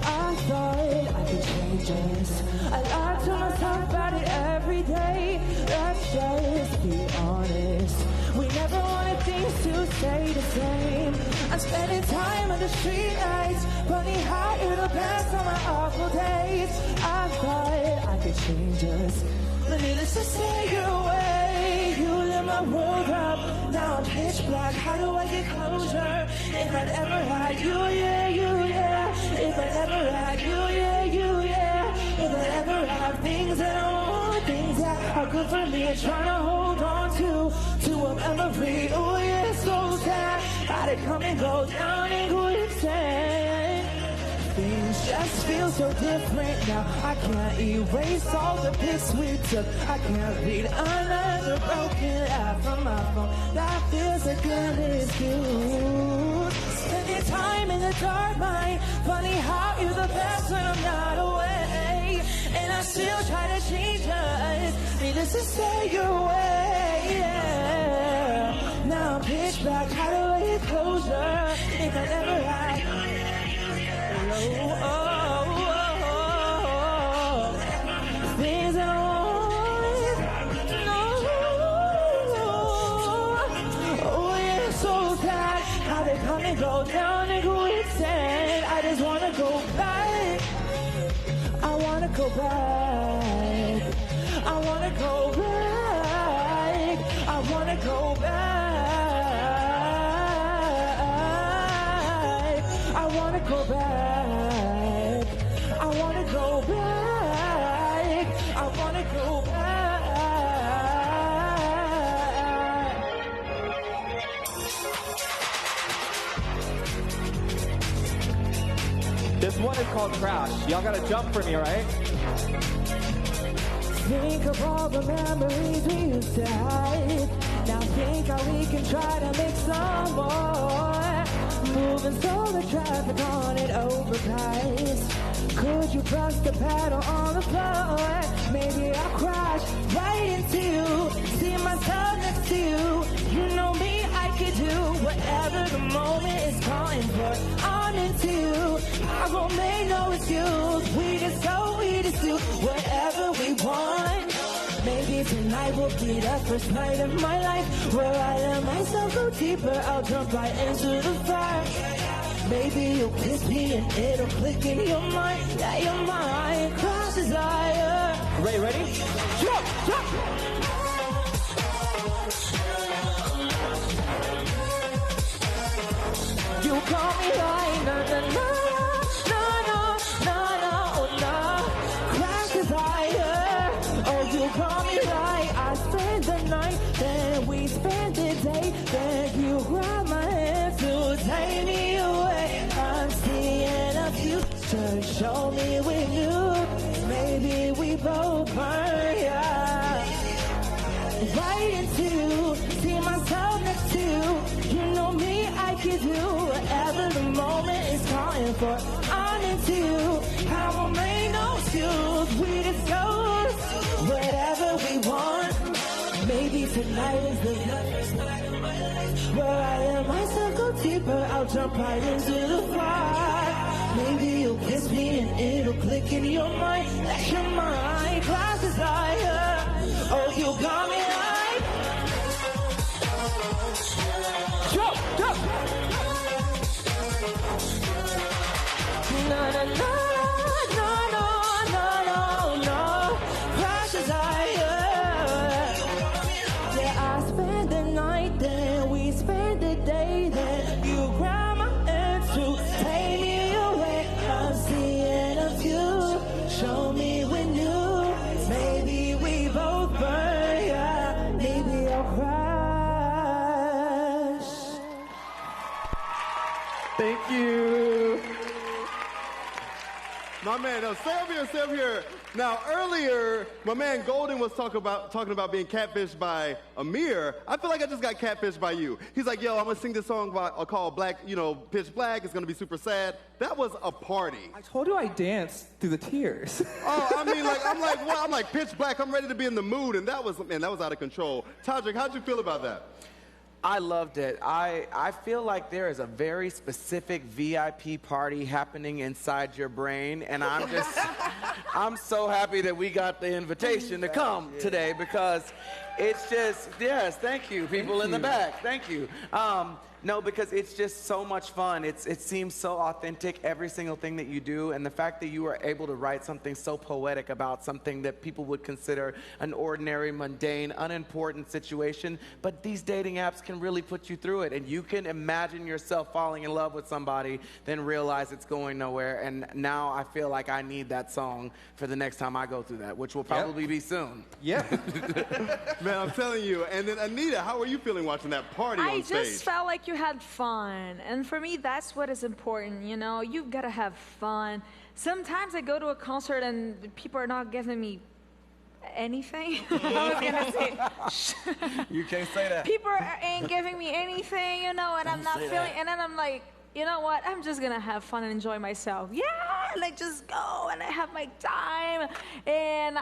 S1: I thought I could change this. I lie to myself about it every day. Let's just be honest. We never wanted things to stay the same. I'm spending time under street lights. Funny how you're the best on my awful days. I thought I could change us, but needless to say, you're away. You lit my world up. Now I'm pitch black. How do I get closure? If I'd ever had you, yeah, you, yeah. If I never had you, yeah, you, yeah. If I ever had things that I want, things that are good for me, and trying to hold on to a memory. Oh yeah, so sad. How'd it come and go down in quicksand? Things just feel so different now. I can't erase all the pics we took. I can't read another broken app from my phone. That feels a good excuse. Spending time in the dark, mind. Funny how you're the best when I'm not away. And I still try to change us. Needless to say, you're away, yeah. Now I'm pitch black. How do I get closure? If I never had. Things I want, oh yeah, so sad. How they come and go down in quicksand. I just wanna go back. I wanna go back. I wanna go back. I wanna go back. I wanna go back. I wanna go back. I wanna go back.
S21: This one is called Crash. Y'all gotta jump for me, alright?
S1: Think of all the memories we used to hide. Now think how we can try to make some more. Moving so the traffic on it overpass. Could you press the pedal on the floor? Maybe I'll crash right into you. See myself next to you. You know me, I could do whatever the moment is calling for. I'm into you. I won't make no excuse. We just go, we just do whatever we want. Maybe tonight will be the first night of my life where I let myself go deeper. I'll jump right into the fire. Maybe you'll kiss me and it'll click in your mind that your mind cross desire.
S21: Ready? Jump, jump!
S1: You call me like na na na na na na na. Crash desire. Oh, you call me like I spend the night, then we spend the day, then you grab my hand to take me away. I'm seeing a future, show me with you. Maybe we both burn for I'm into you. I won't make no excuse. We discuss whatever we want. Maybe tonight is the first night of my life where I let myself go deeper. I'll jump right into the fire. Maybe you'll kiss me and it'll click in your mind. Let your mind cloud desire. Oh, you got me like. Jump, jump. No, no, no, no, no, no, no, no. Crash desire. Yeah, I spend the night then, we spend the day then. You grab my hand to take me away. I'm seeing a view. Show me when you. Maybe we both burn. Yeah, maybe I'll crash.
S4: Thank you.
S3: My man, now stay over here. Now, earlier, my man Golden was talking about being catfished by Amir. I feel like I just got catfished by you. He's like, yo, I'm gonna sing this song called Black, Pitch Black. It's gonna be super sad. That was a party.
S8: I told you I danced through the tears.
S3: Oh, I mean, I'm like Pitch Black. I'm ready to be in the mood, and that was out of control. Todrick, how'd you feel about that?
S9: I loved it. I feel like there is a very specific VIP party happening inside your brain, and I'm so happy that we got the invitation to come today because it's just, yes, thank you, people in the back, thank you. No, because it's just so much fun. It seems so authentic, every single thing that you do, and the fact that you were able to write something so poetic about something that people would consider an ordinary, mundane, unimportant situation, but these dating apps can really put you through it, and you can imagine yourself falling in love with somebody, then realize it's going nowhere, and now I feel like I need that song for the next time I go through that, which will probably be soon.
S8: Yeah.
S3: Man, I'm telling you. And then, Anitta, how were you feeling watching that party on stage?
S10: I just felt like you had fun, and for me that's what is important. You gotta have fun. Sometimes I go to a concert and people are not giving me anything. I was gonna say
S9: you can't say that.
S10: People ain't giving me anything, and I'm not feeling, and then I'm like, you know what, I'm just gonna have fun and enjoy myself. Yeah, like just go and I have my time. And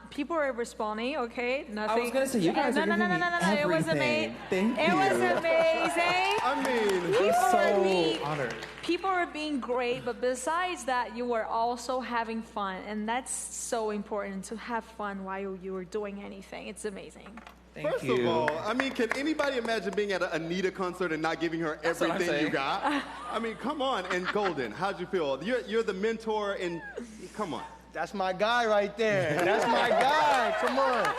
S10: people are responding, okay? Nothing.
S8: I was gonna say, you guys are giving me everything.
S10: It was amazing.
S8: Thank you.
S10: It was amazing.
S3: I mean,
S8: I'm so honored.
S10: People were being great, but besides that, you were also having fun. And that's so important, to have fun while you were doing anything. It's amazing.
S3: First of all, I mean, can anybody imagine being at an Anitta concert and not giving her everything you got? I mean, come on. And Golden, how'd you feel? You're the mentor, and come on.
S4: That's my guy right there. That's my guy. Come on.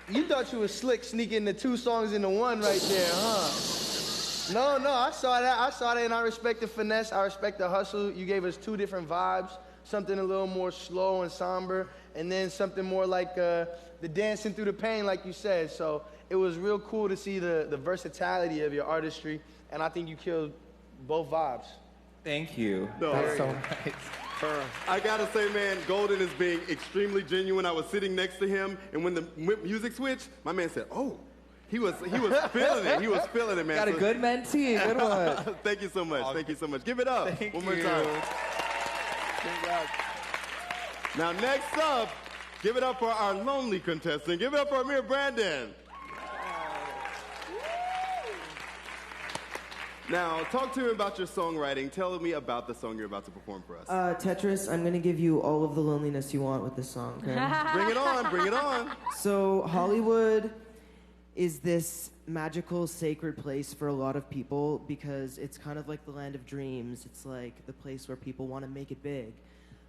S4: You thought you was slick sneaking the two songs into one right there, huh? No, I saw that, and I respect the finesse. I respect the hustle. You gave us two different vibes, something a little more slow and somber, and then something more like the dancing through the pain, like you said. So it was real cool to see the versatility of your artistry, and I think you killed both vibes.
S8: Thank you.
S3: No,
S8: that's so nice.
S3: I gotta say, man, Golden is being extremely genuine. I was sitting next to him, and when the music switched, my man said, "Oh." He was feeling it. He was feeling it, man.
S8: Got a good mentee. Good one.
S3: Thank you so much. Thank you so much. Give it up one more time. Now, next up, give it up for our lonely contestant. Give it up for Amir Brandon. Now, talk to me about your songwriting. Tell me about the song you're about to perform for us.
S14: Tetris, I'm going to give you all of the loneliness you want with this song, okay?
S3: Bring it on, bring it on.
S14: So, Hollywood is this magical, sacred place for a lot of people because it's kind of like the land of dreams. It's like the place where people want to make it big.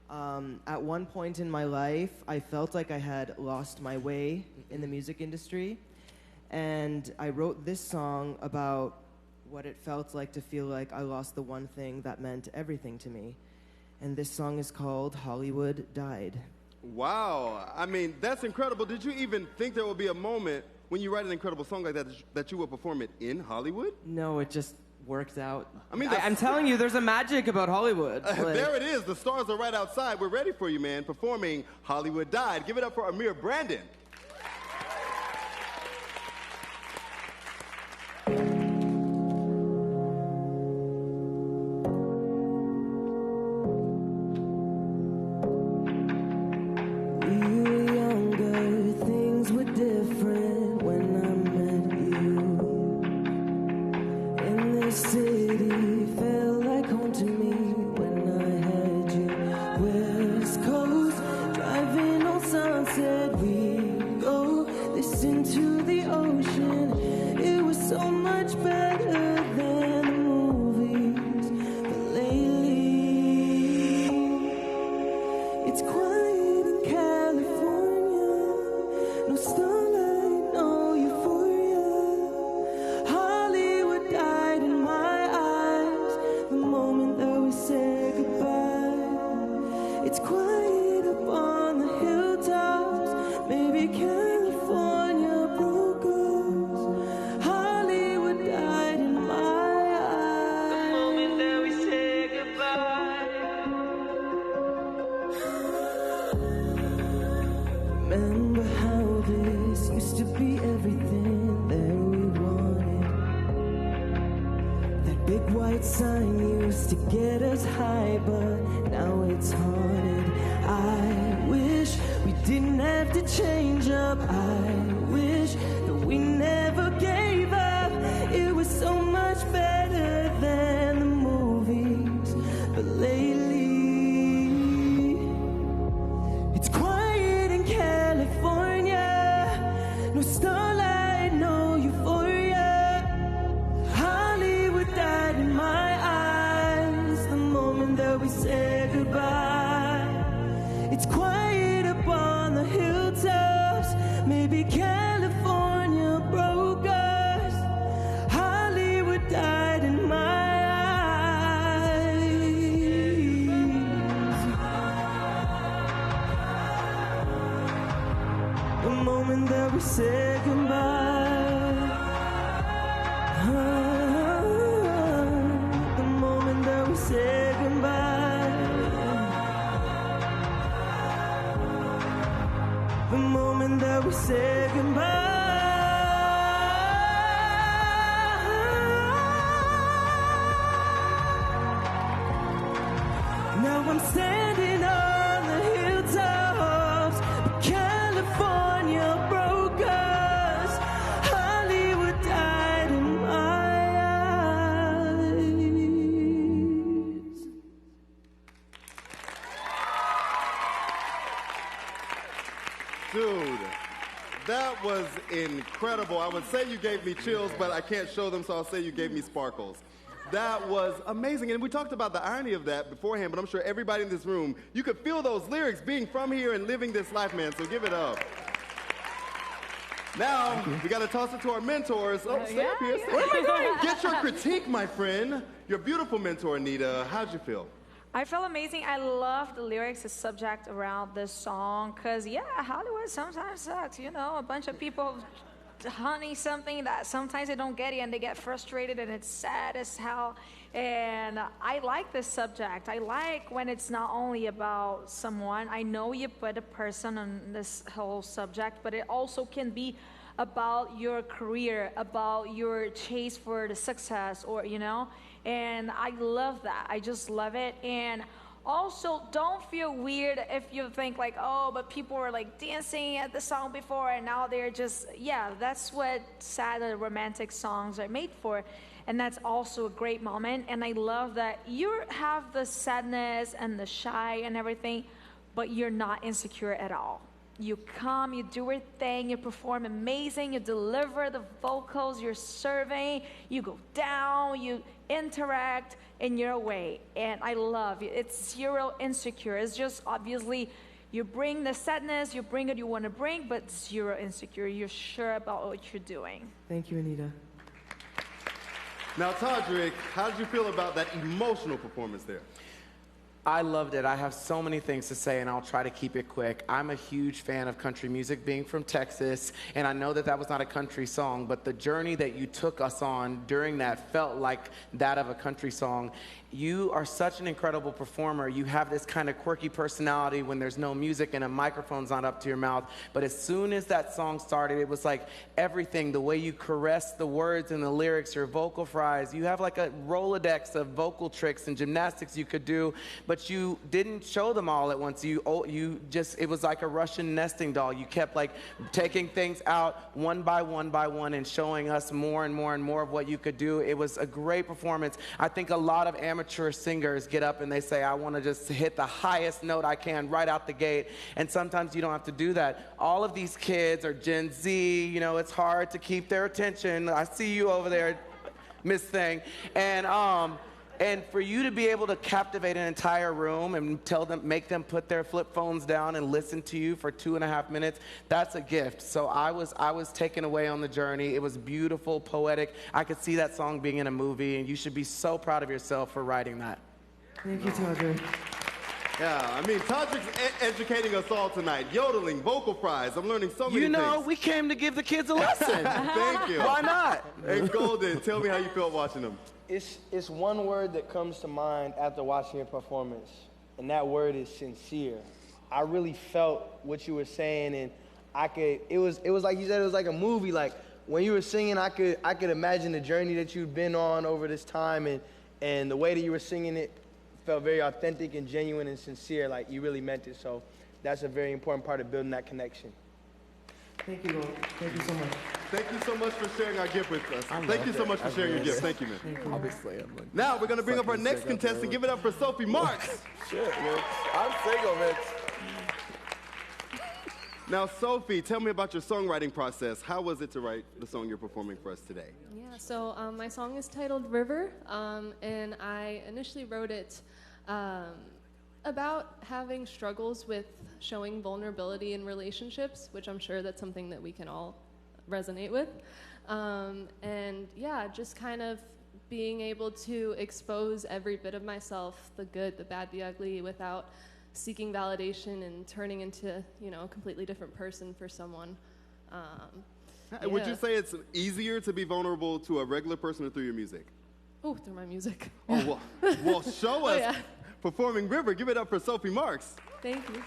S14: At one point in my life, I felt like I had lost my way in the music industry, and I wrote this song about what it felt like to feel like I lost the one thing that meant everything to me. And this song is called Hollywood Died.
S3: Wow. I mean, that's incredible. Did you even think there would be a moment when you write an incredible song like that you will perform it in Hollywood?
S14: No, it just worked out.
S3: I mean,
S14: I'm telling you, there's a magic about Hollywood.
S3: There it is. The stars are right outside. We're ready for you, man, performing Hollywood Died. Give it up for Amir Brandon.
S14: big white sign used to get us high, but now it's haunted. I wish we didn't have to change up. I wish that we never gave up. It was so much better than the movies, but lately it's quiet in California. No starlight, no euphoria. Hollywood died in my eyes the moment that we said goodbye. It's quiet up on the hilltops. Maybe California broke us. Hollywood died in my eyes. The moment that we said goodbye. The moment that we said goodbye. The moment that we said goodbye. Now I'm standing on the hilltops, but California broke us. Hollywood died in my eyes.
S3: Dude, that was incredible. I would say you gave me chills, but I can't show them, so I'll say you gave me sparkles. That was amazing. And we talked about the irony of that beforehand, but I'm sure everybody in this room, you could feel those lyrics being from here and living this life, man, so give it up. Now, we got to toss it to our mentors. Oh, stay up here. Where am I going? Get your critique, my friend. Your beautiful mentor, Anitta. How'd you feel?
S10: I felt amazing. I love the lyrics, the subject around this song, because, yeah, Hollywood sometimes sucks, you know, a bunch of people hunting something that sometimes they don't get it and they get frustrated and it's sad as hell. And I like this subject. I like when it's not only about someone. I know you put a person on this whole subject, but it also can be about your career, about your chase for the success, or, you know, and I love that. I just love it. And also, don't feel weird if you think like, oh, but people were like dancing at the song before and now they're just, yeah, that's what sad romantic songs are made for. And that's also a great moment. And I love that you have the sadness and the shy and everything, but you're not insecure at all. You come, you do your thing, you perform amazing, you deliver the vocals, you're serving, you go down, you interact in your way. And I love it. It's zero insecure. It's just obviously you bring the sadness, you bring what you want to bring, but zero insecure. You're sure about what you're doing.
S14: Thank you, Anitta.
S3: Now, Todrick, how did you feel about that emotional performance there?
S9: I loved it. I have so many things to say, and I'll try to keep it quick. I'm a huge fan of country music, being from Texas, and I know that that was not a country song, but the journey that you took us on during that felt like that of a country song. You are such an incredible performer. You have this kind of quirky personality when there's no music and a microphone's not up to your mouth, but as soon as that song started, it was like everything, the way you caressed the words and the lyrics, your vocal fries. You have like a Rolodex of vocal tricks and gymnastics you could do, but you didn't show them all at once. You just, it was like a Russian nesting doll. You kept like taking things out one by one and showing us more and more and more of what you could do. It was a great performance. I think a lot of amateur singers get up and they say, I want to just hit the highest note I can right out the gate. And sometimes you don't have to do that. All of these kids are Gen Z, you know, it's hard to keep their attention. I see you over there, Miss Thing. And for you to be able to captivate an entire room and tell them, make them put their flip phones down and listen to you for 2.5 minutes, that's a gift. So I was taken away on the journey. It was beautiful, poetic. I could see that song being in a movie, and you should be so proud of yourself for writing that.
S14: Thank you, Todrick.
S3: Yeah, I mean, Todrick's educating us all tonight. Yodeling, vocal fries. I'm learning so many things.
S9: You know, we came to give the kids a lesson.
S3: Thank you.
S9: Why not?
S3: Hey, Golden, tell me how you felt watching them.
S4: It's one word that comes to mind after watching your performance, and that word is sincere. I really felt what you were saying, and it was like you said, it was like a movie. Like when you were singing, I could imagine the journey that you'd been on over this time, and the way that you were singing it felt very authentic and genuine and sincere, like you really meant it. So that's a very important part of building that connection.
S14: Thank you, Lord. Thank you so much.
S3: Thank you so much for sharing our gift with us. Thank you so much for sharing your gift. Thank you, man.
S16: Obviously, I'm like,
S3: Now we're going to bring up our next contestant. Give it up for Sophie Marks.
S16: Shit, man. I'm single, man.
S3: Now, Sophie, tell me about your songwriting process. How was it to write the song you're performing for us today?
S15: Yeah, so my song is titled River, and I initially wrote it about having struggles with showing vulnerability in relationships, which I'm sure that's something that we can all resonate with. And yeah, just kind of being able to expose every bit of myself, the good, the bad, the ugly, without seeking validation and turning into, you know, a completely different person for someone.
S3: Would you say it's easier to be vulnerable to a regular person or through your music?
S15: Oh, through my music.
S3: Oh, well, show us
S15: yeah.
S3: performing River. Give it up for Sophie Marks.
S15: Thank you.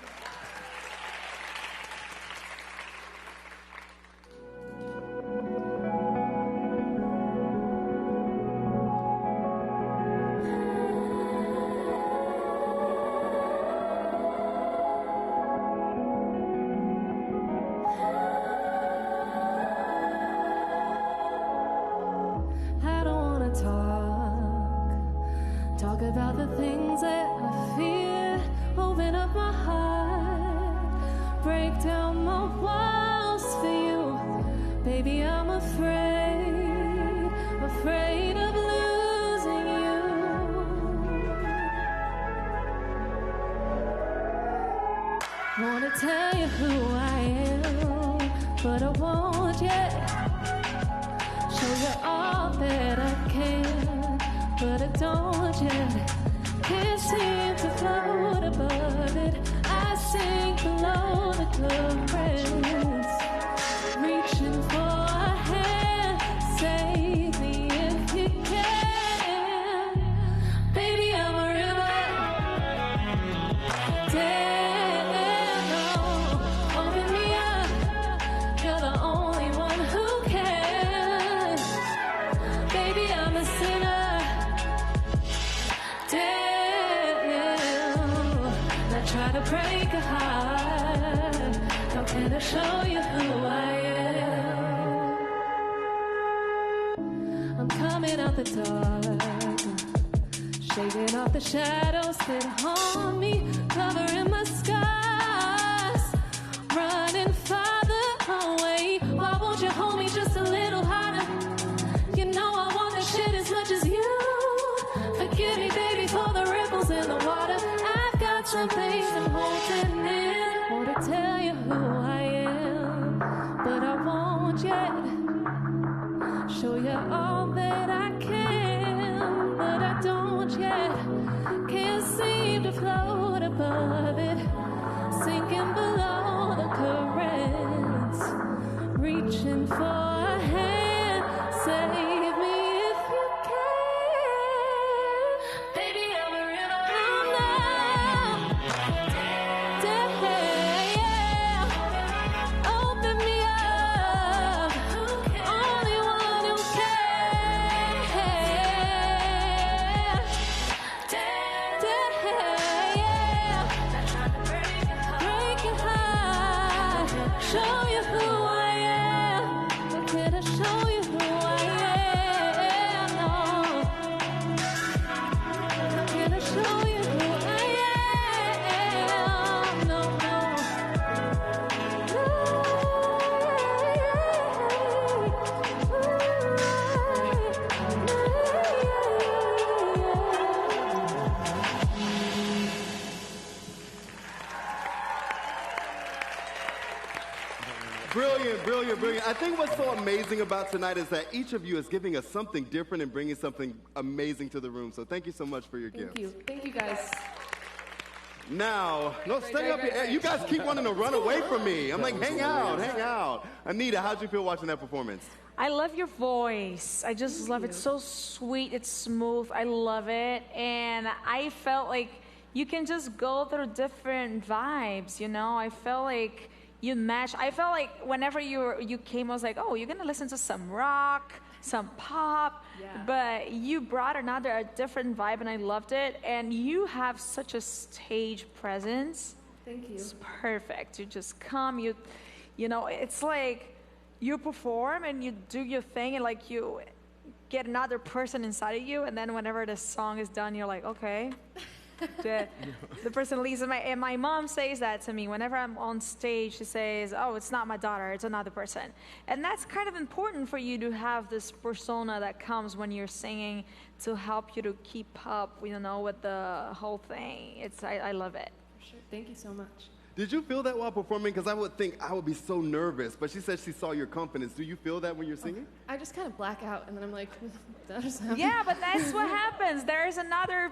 S20: Talk about the things that I fear. Open up my heart, break down my walls for you. Baby, I'm afraid of losing you. Wanna tell you who I am, but I won't yet. Show you all that I can, but I don't yet. Can't seem to float above it. I sink below the currents, reaching for a hand. Save me if you can. Baby, I'm a river. Damn, open me up. You're the only one who can. Baby, I'm a sinner. Try to break a heart. How can I show you who I am? I'm coming out the dark, shaking off the shadows that haunt me, covering my scars, running farther away. Why won't you hold me just a little harder? You know I want this shit as much as you. Forgive me, baby, for the ripples in the water. Some things I'm holding in. Want to tell you who I am, but I won't yet. Show you all that I can, but I don't yet. Can't seem to float above it, sinking below the currents, reaching for a hand. Save me if you can. Baby, I'm a river. Open me up, only one who can. Break your heart, show you who I am. But can I show you who I am? No. Can I show you who I am? No, no.
S3: Brilliant, brilliant, brilliant. I think what's so amazing about tonight is that each of you is giving us something different and bringing something amazing to the room. So thank you so much for your gift.
S15: Thank you guys.
S3: Now, no, stay up here. You guys keep wanting to run away from me. I'm like, hang out, hang out. Anita, how'd you feel watching that performance?
S2: I love your voice. I just love it. It's so sweet. It's smooth. I love it. And I felt like you can just go through different vibes, you know? I felt like you match. I felt like whenever you came, I was like, oh, you're gonna listen to some rock, some pop, but you brought a different vibe, and I loved it. And you have such a stage presence.
S20: Thank you.
S2: It's perfect. You just come, you know, it's like you perform and you do your thing, and like you get another person inside of you, and then whenever the song is done, you're like, okay. The person leaves, and my mom says that to me whenever I'm on stage. She says, oh, it's not my daughter, it's another person. And that's kind of important for you to have this persona that comes when you're singing to help you to keep up, you know, with the whole thing. I love it.
S20: Sure. Thank you so much.
S3: Did you feel that while performing? Because I would think I would be so nervous, but she said she saw your confidence. Do you feel that when you're singing?
S20: I just kind of black out, and then I'm like, that just happened.
S2: Yeah, but that's what happens. There's another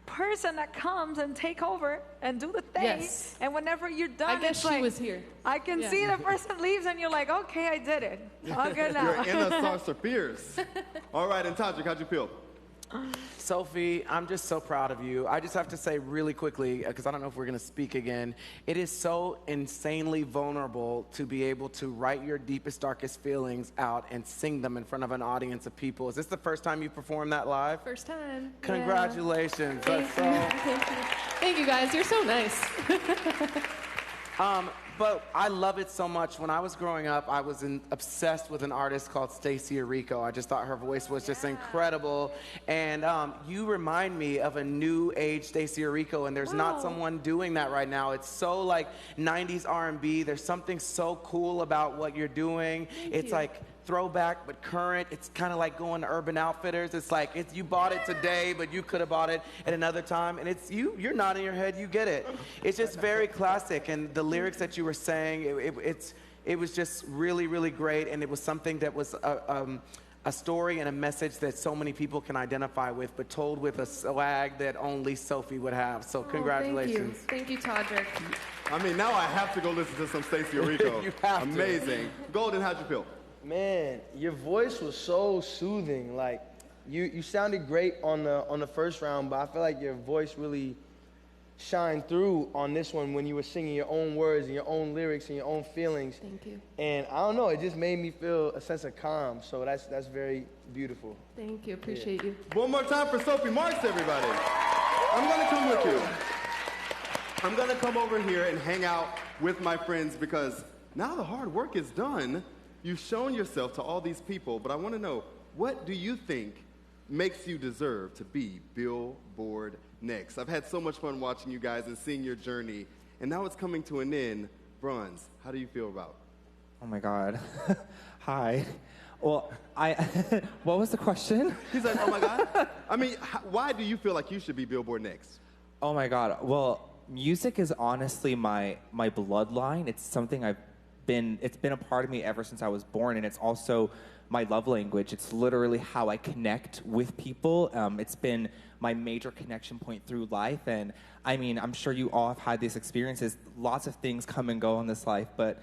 S2: person that comes and take over and do the thing.
S20: Yes.
S2: And whenever you're done,
S20: I guess
S2: it's
S20: she
S2: like,
S20: was here.
S2: I can see the person leaves, and you're like, okay, I did it. All good now.
S3: Your inner Sarsa Pierce. All right, and Todrick, how'd you feel?
S9: Sophie, I'm just so proud of you. I just have to say really quickly, because I don't know if we're going to speak again, it is so insanely vulnerable to be able to write your deepest, darkest feelings out and sing them in front of an audience of people. Is this the first time you performed that live?
S20: First time.
S9: Congratulations.
S20: Yeah.
S9: That's
S20: Thank you. Thank you, guys. You're so nice.
S9: But I love it so much. When I was growing up, I was obsessed with an artist called Stacey Orico. I just thought her voice was just incredible. And you remind me of a new age Stacey Orico, and there's not someone doing that right now. It's so like 90s R&B. There's something so cool about what you're doing. It's like throwback but current. It's kind of like going to Urban Outfitters. It's like you bought it today, but you could have bought it at another time. And it's you're nodding your head, you get it. It's just very classic. And the lyrics that you were saying, it was just really, really great. And it was something that was a story and a message that so many people can identify with, but told with a swag that only Sophie would have. So congratulations.
S20: Thank you, Todrick.
S3: I mean, now I have to go listen to some Stacey Orico.
S4: You have to.
S3: Amazing. Golden, how'd you feel?
S4: Man, your voice was so soothing. Like, you sounded great on the first round, but I feel like your voice really shined through on this one when you were singing your own words and your own lyrics and your own feelings.
S20: Thank you.
S4: And I don't know, it just made me feel a sense of calm. So that's very beautiful.
S20: Thank you. Appreciate you.
S3: One more time for Sophie Marks, everybody. I'm going to come with you. I'm going to come over here and hang out with my friends because now the hard work is done. You've shown yourself to all these people, but I want to know, what do you think makes you deserve to be Billboard Next? I've had so much fun watching you guys and seeing your journey, and now it's coming to an end. Bronze, how do you feel about?
S8: Oh my God. Hi. Well, what was the question?
S3: He's like, oh my God. I mean, why do you feel like you should be Billboard Next?
S8: Oh my God. Well, music is honestly my bloodline. It's something it's been a part of me ever since I was born, and it's also my love language. It's literally how I connect with people. It's been my major connection point through life, and I mean, I'm sure you all have had these experiences. Lots of things come and go in this life, but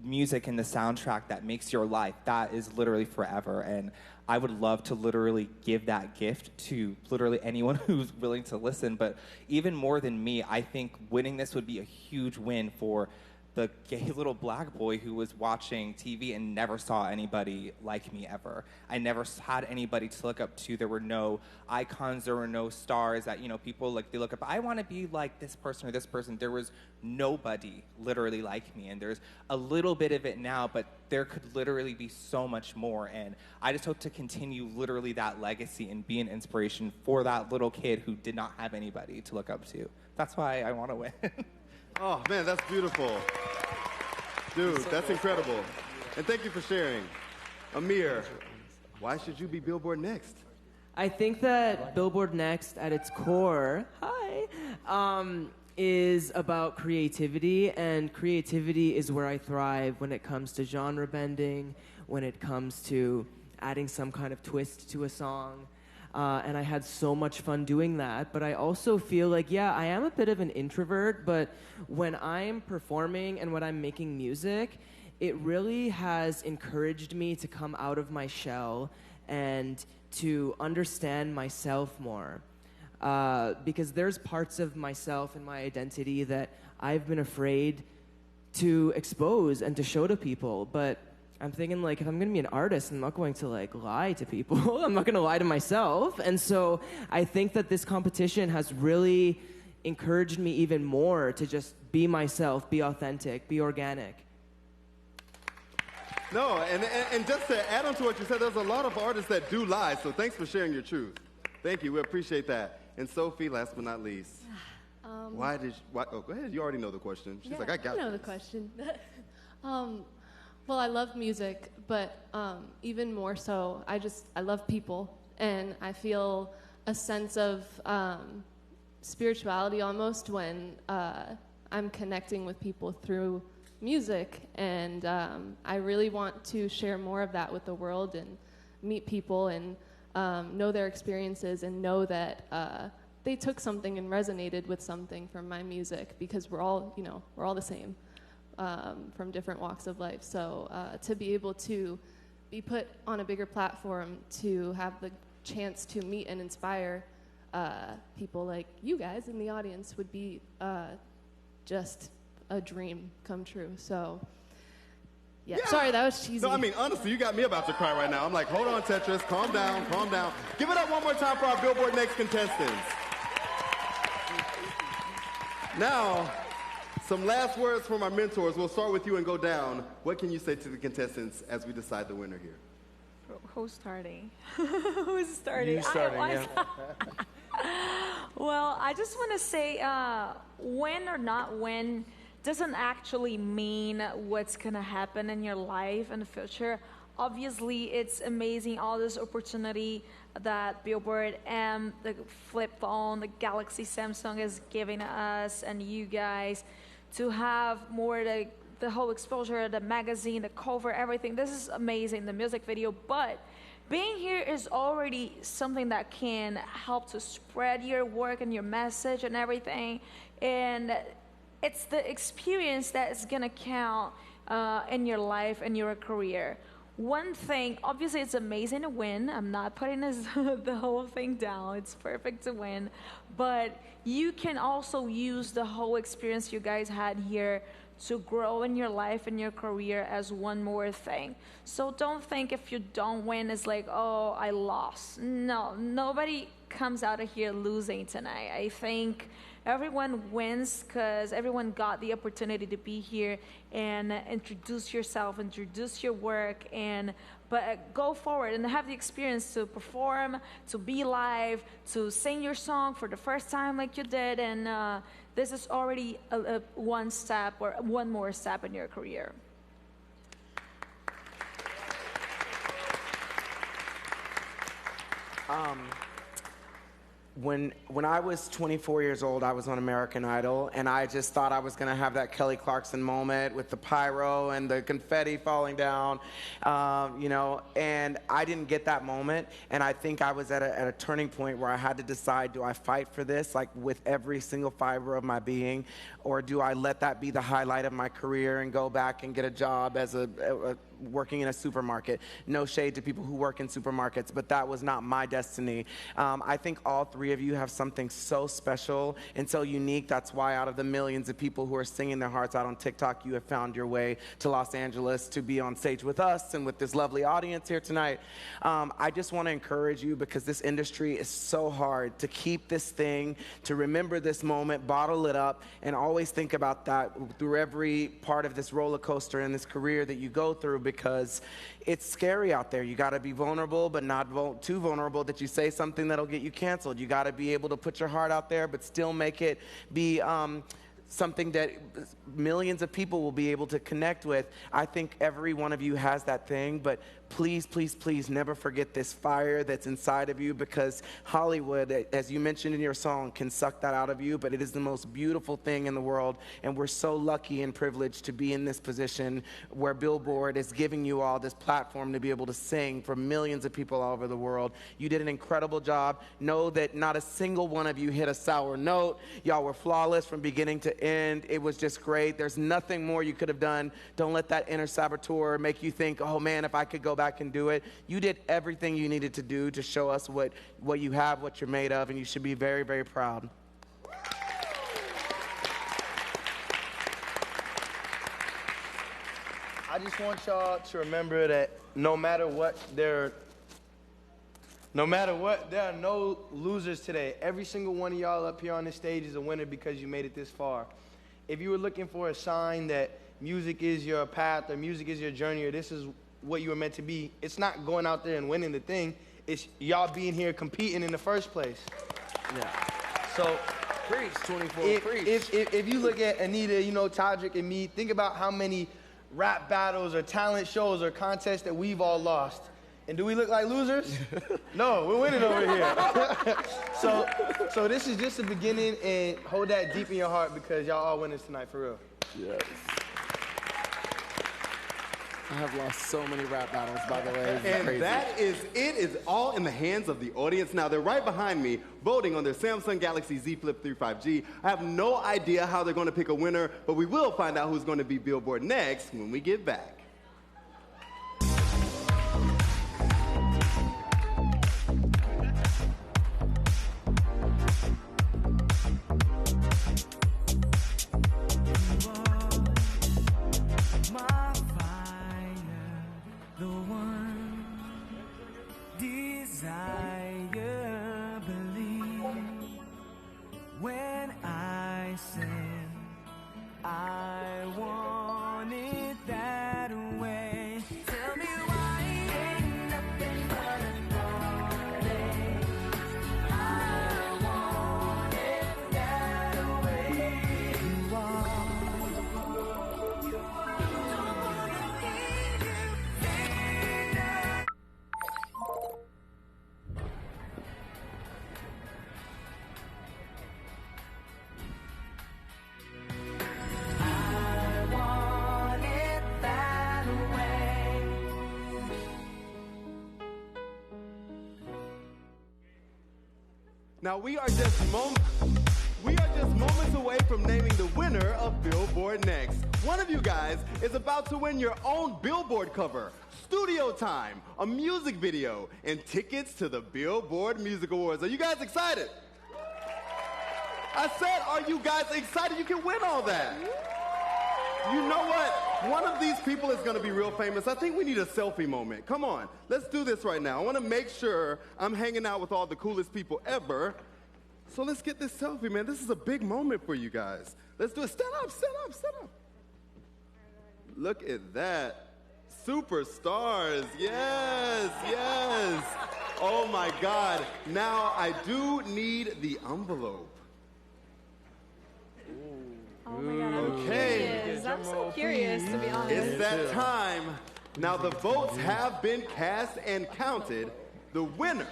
S8: music and the soundtrack that makes your life, that is literally forever, and I would love to literally give that gift to literally anyone who's willing to listen. But even more than me, I think winning this would be a huge win for the gay little black boy who was watching TV and never saw anybody like me ever. I never had anybody to look up to. There were no icons, there were no stars that, you know, people like, they look up, I want to be like this person or this person. There was nobody literally like me, and there's a little bit of it now, but there could literally be so much more. And I just hope to continue literally that legacy and be an inspiration for that little kid who did not have anybody to look up to. That's why I want to win.
S3: Oh, man, that's beautiful. Dude, that's incredible. And thank you for sharing. Amir, why should you be Billboard Next?
S14: I think that Billboard Next, at its core, is about creativity, and creativity is where I thrive when it comes to genre bending, when it comes to adding some kind of twist to a song. And I had so much fun doing that. But I also feel like, yeah, I am a bit of an introvert, but when I'm performing and when I'm making music, it really has encouraged me to come out of my shell and to understand myself more. Because there's parts of myself and my identity that I've been afraid to expose and to show to people. But I'm thinking, like, if I'm gonna be an artist, I'm not going to, like, lie to people. I'm not gonna lie to myself. And so I think that this competition has really encouraged me even more to just be myself, be authentic, be organic.
S3: No, and just to add on to what you said, there's a lot of artists that do lie, so thanks for sharing your truth. Thank you, we appreciate that. And Sophie, last but not least, oh, go ahead, you already know the question. She's like, I got
S15: know
S3: this.
S15: the question. Well, I love music, but even more so, I love people, and I feel a sense of spirituality almost when I'm connecting with people through music, and I really want to share more of that with the world and meet people and know their experiences and know that they took something and resonated with something from my music, because we're all the same from different walks of life. So to be able to be put on a bigger platform, to have the chance to meet and inspire people like you guys in the audience would be just a dream come true. So, yeah. Sorry, that was cheesy.
S3: No, I mean, honestly, you got me about to cry right now. I'm like, hold on, Tetris, calm down, calm down. Give it up one more time for our Billboard Next contestants. Now, some last words from our mentors. We'll start with you and go down. What can you say to the contestants as we decide the winner here?
S2: Who's starting? Who's starting?
S4: You starting, yeah.
S2: Well, I just want to say win or not win doesn't actually mean what's going to happen in your life in the future. Obviously, it's amazing, all this opportunity that Billboard and the flip phone, the Galaxy Samsung is giving us and you guys to have more the whole exposure, the magazine, the cover, everything. This is amazing, the music video, but being here is already something that can help to spread your work and your message and everything. And it's the experience that is gonna count in your life and your career. One thing, obviously it's amazing to win. I'm not putting the whole thing down. It's perfect to win. But you can also use the whole experience you guys had here to grow in your life and your career as one more thing. So don't think if you don't win, it's like, oh, I lost. No, nobody comes out of here losing tonight. I think everyone wins because everyone got the opportunity to be here and introduce yourself, introduce your work, but go forward and have the experience to perform, to be live, to sing your song for the first time like you did, and this is already one step or one more step in your career.
S9: When I was 24 years old, I was on American Idol, and I just thought I was going to have that Kelly Clarkson moment with the pyro and the confetti falling down, and I didn't get that moment, and I think I was at a turning point where I had to decide, do I fight for this, like with every single fiber of my being, or do I let that be the highlight of my career and go back and get a job as working in a supermarket? No shade to people who work in supermarkets, but that was not my destiny. I think all three of you have something so special and so unique. That's why out of the millions of people who are singing their hearts out on TikTok, you have found your way to Los Angeles to be on stage with us and with this lovely audience here tonight. I just want to encourage you, because this industry is so hard, to keep this thing, to remember this moment, bottle it up, and always think about that through every part of this roller coaster in this career that you go through, because it's scary out there. You got to be vulnerable, but not too vulnerable that you say something that'll get you canceled. You got to be able to put your heart out there, but still make it be something that millions of people will be able to connect with. I think every one of you has that thing, but please, please, please never forget this fire that's inside of you, because Hollywood, as you mentioned in your song, can suck that out of you, but it is the most beautiful thing in the world, and we're so lucky and privileged to be in this position where Billboard is giving you all this platform to be able to sing for millions of people all over the world. You did an incredible job. Know that not a single one of you hit a sour note. Y'all were flawless from beginning to end. It was just great. There's nothing more you could have done. Don't let that inner saboteur make you think, oh man, if I could go back and do it. You did everything you needed to do to show us what you have, what you're made of, and you should be very, very proud.
S4: just want y'all to remember that no matter what, there are no losers today. Every single one of y'all up here on this stage is a winner because you made it this far. If you were looking for a sign that music is your path or music is your journey or this is what you were meant to be, it's not going out there and winning the thing. It's y'all being here competing in the first place.
S9: Yeah.
S4: So,
S9: preach, 24, preach.
S4: If you look at Anitta, you know, Todrick and me, think about how many rap battles or talent shows or contests that we've all lost. And do we look like losers? No, we're winning over here. So this is just the beginning, and hold that deep in your heart because y'all all winners tonight, for real.
S9: Yes. I have lost so many rap battles, by the way.
S3: And
S9: crazy.
S3: it is all in the hands of the audience. Now, they're right behind me, voting on their Samsung Galaxy Z Flip 3 5G. I have no idea how they're going to pick a winner, but we will find out who's going to be Billboard next when we get back. Now, we are just moments away from naming the winner of Billboard Next. One of you guys is about to win your own Billboard cover, studio time, a music video, and tickets to the Billboard Music Awards. Are you guys excited? I said, are you guys excited? You can win all that. You know what? One of these people is going to be real famous. I think we need a selfie moment. Come on, let's do this right now. I want to make sure I'm hanging out with all the coolest people ever. So let's get this selfie, man. This is a big moment for you guys. Let's do it. Stand up, stand up, stand up. Look at that. Superstars. Yes, yes. Oh, my God. Now, I do need the envelope.
S2: Oh my God, I'm
S3: Okay.
S2: curious. I'm so curious, to be honest.
S3: It's that time. Now the votes have been cast and counted. The winner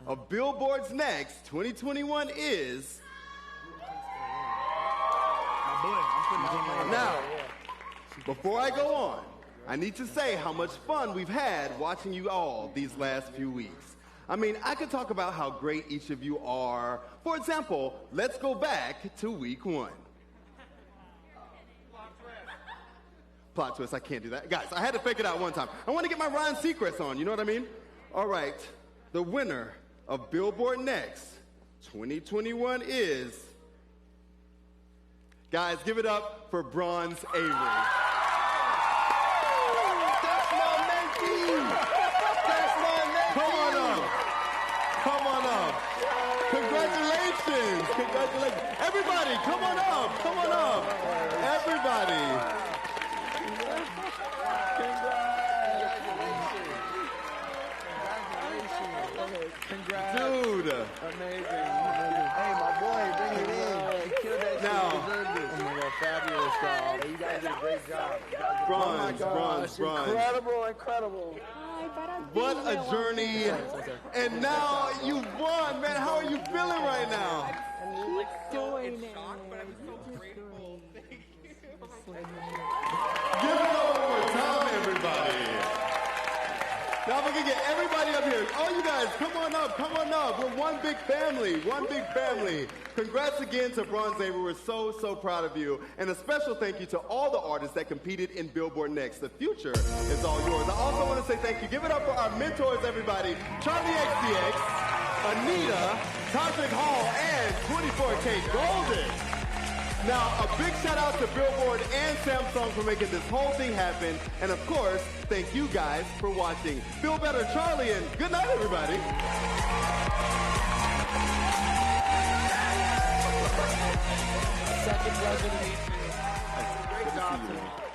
S3: of Billboard's Next 2021 is... Now, before I go on, I need to say how much fun we've had watching you all these last few weeks. I mean, I could talk about how great each of you are. For example, let's go back to week 1. Plot twist, I can't do that. Guys, I had to fake it out one time. I want to get my Ryan Seacrest on, you know what I mean? All right, the winner of Billboard Next 2021 is... Guys, give it up for Bronze Avery.
S4: That's my mentee! That's my mentee!
S3: Come on up. Come on up. Congratulations. Congratulations. Everybody, come on up. Come on up. Everybody.
S4: Congrats.
S3: Dude.
S4: Amazing. Hey, my boy, bring it in. Killed that
S3: Now.
S4: shit. Oh my God, fabulous, y'all. You guys did a great job.
S3: Bronze, bronze, bronze.
S4: Incredible, incredible.
S3: What a journey. And now you've won, man. How are you feeling right now? Give it up one more time, everybody. Now we're gonna get everybody up here. All you guys, come on up, come on up. We're one big family, one big family. Congrats again to Bronze Avery. We're so, so proud of you. And a special thank you to all the artists that competed in Billboard Next. The future is all yours. I also want to say thank you. Give it up for our mentors, everybody. Charlie XCX, Anitta, Todrick Hall, and 24kGoldn. Now, a big shout out to Billboard and Samsung for making this whole thing happen. And of course, thank you guys for watching. Feel better, Charlie, and good night, everybody.
S9: Such a pleasure to meet you. Great job.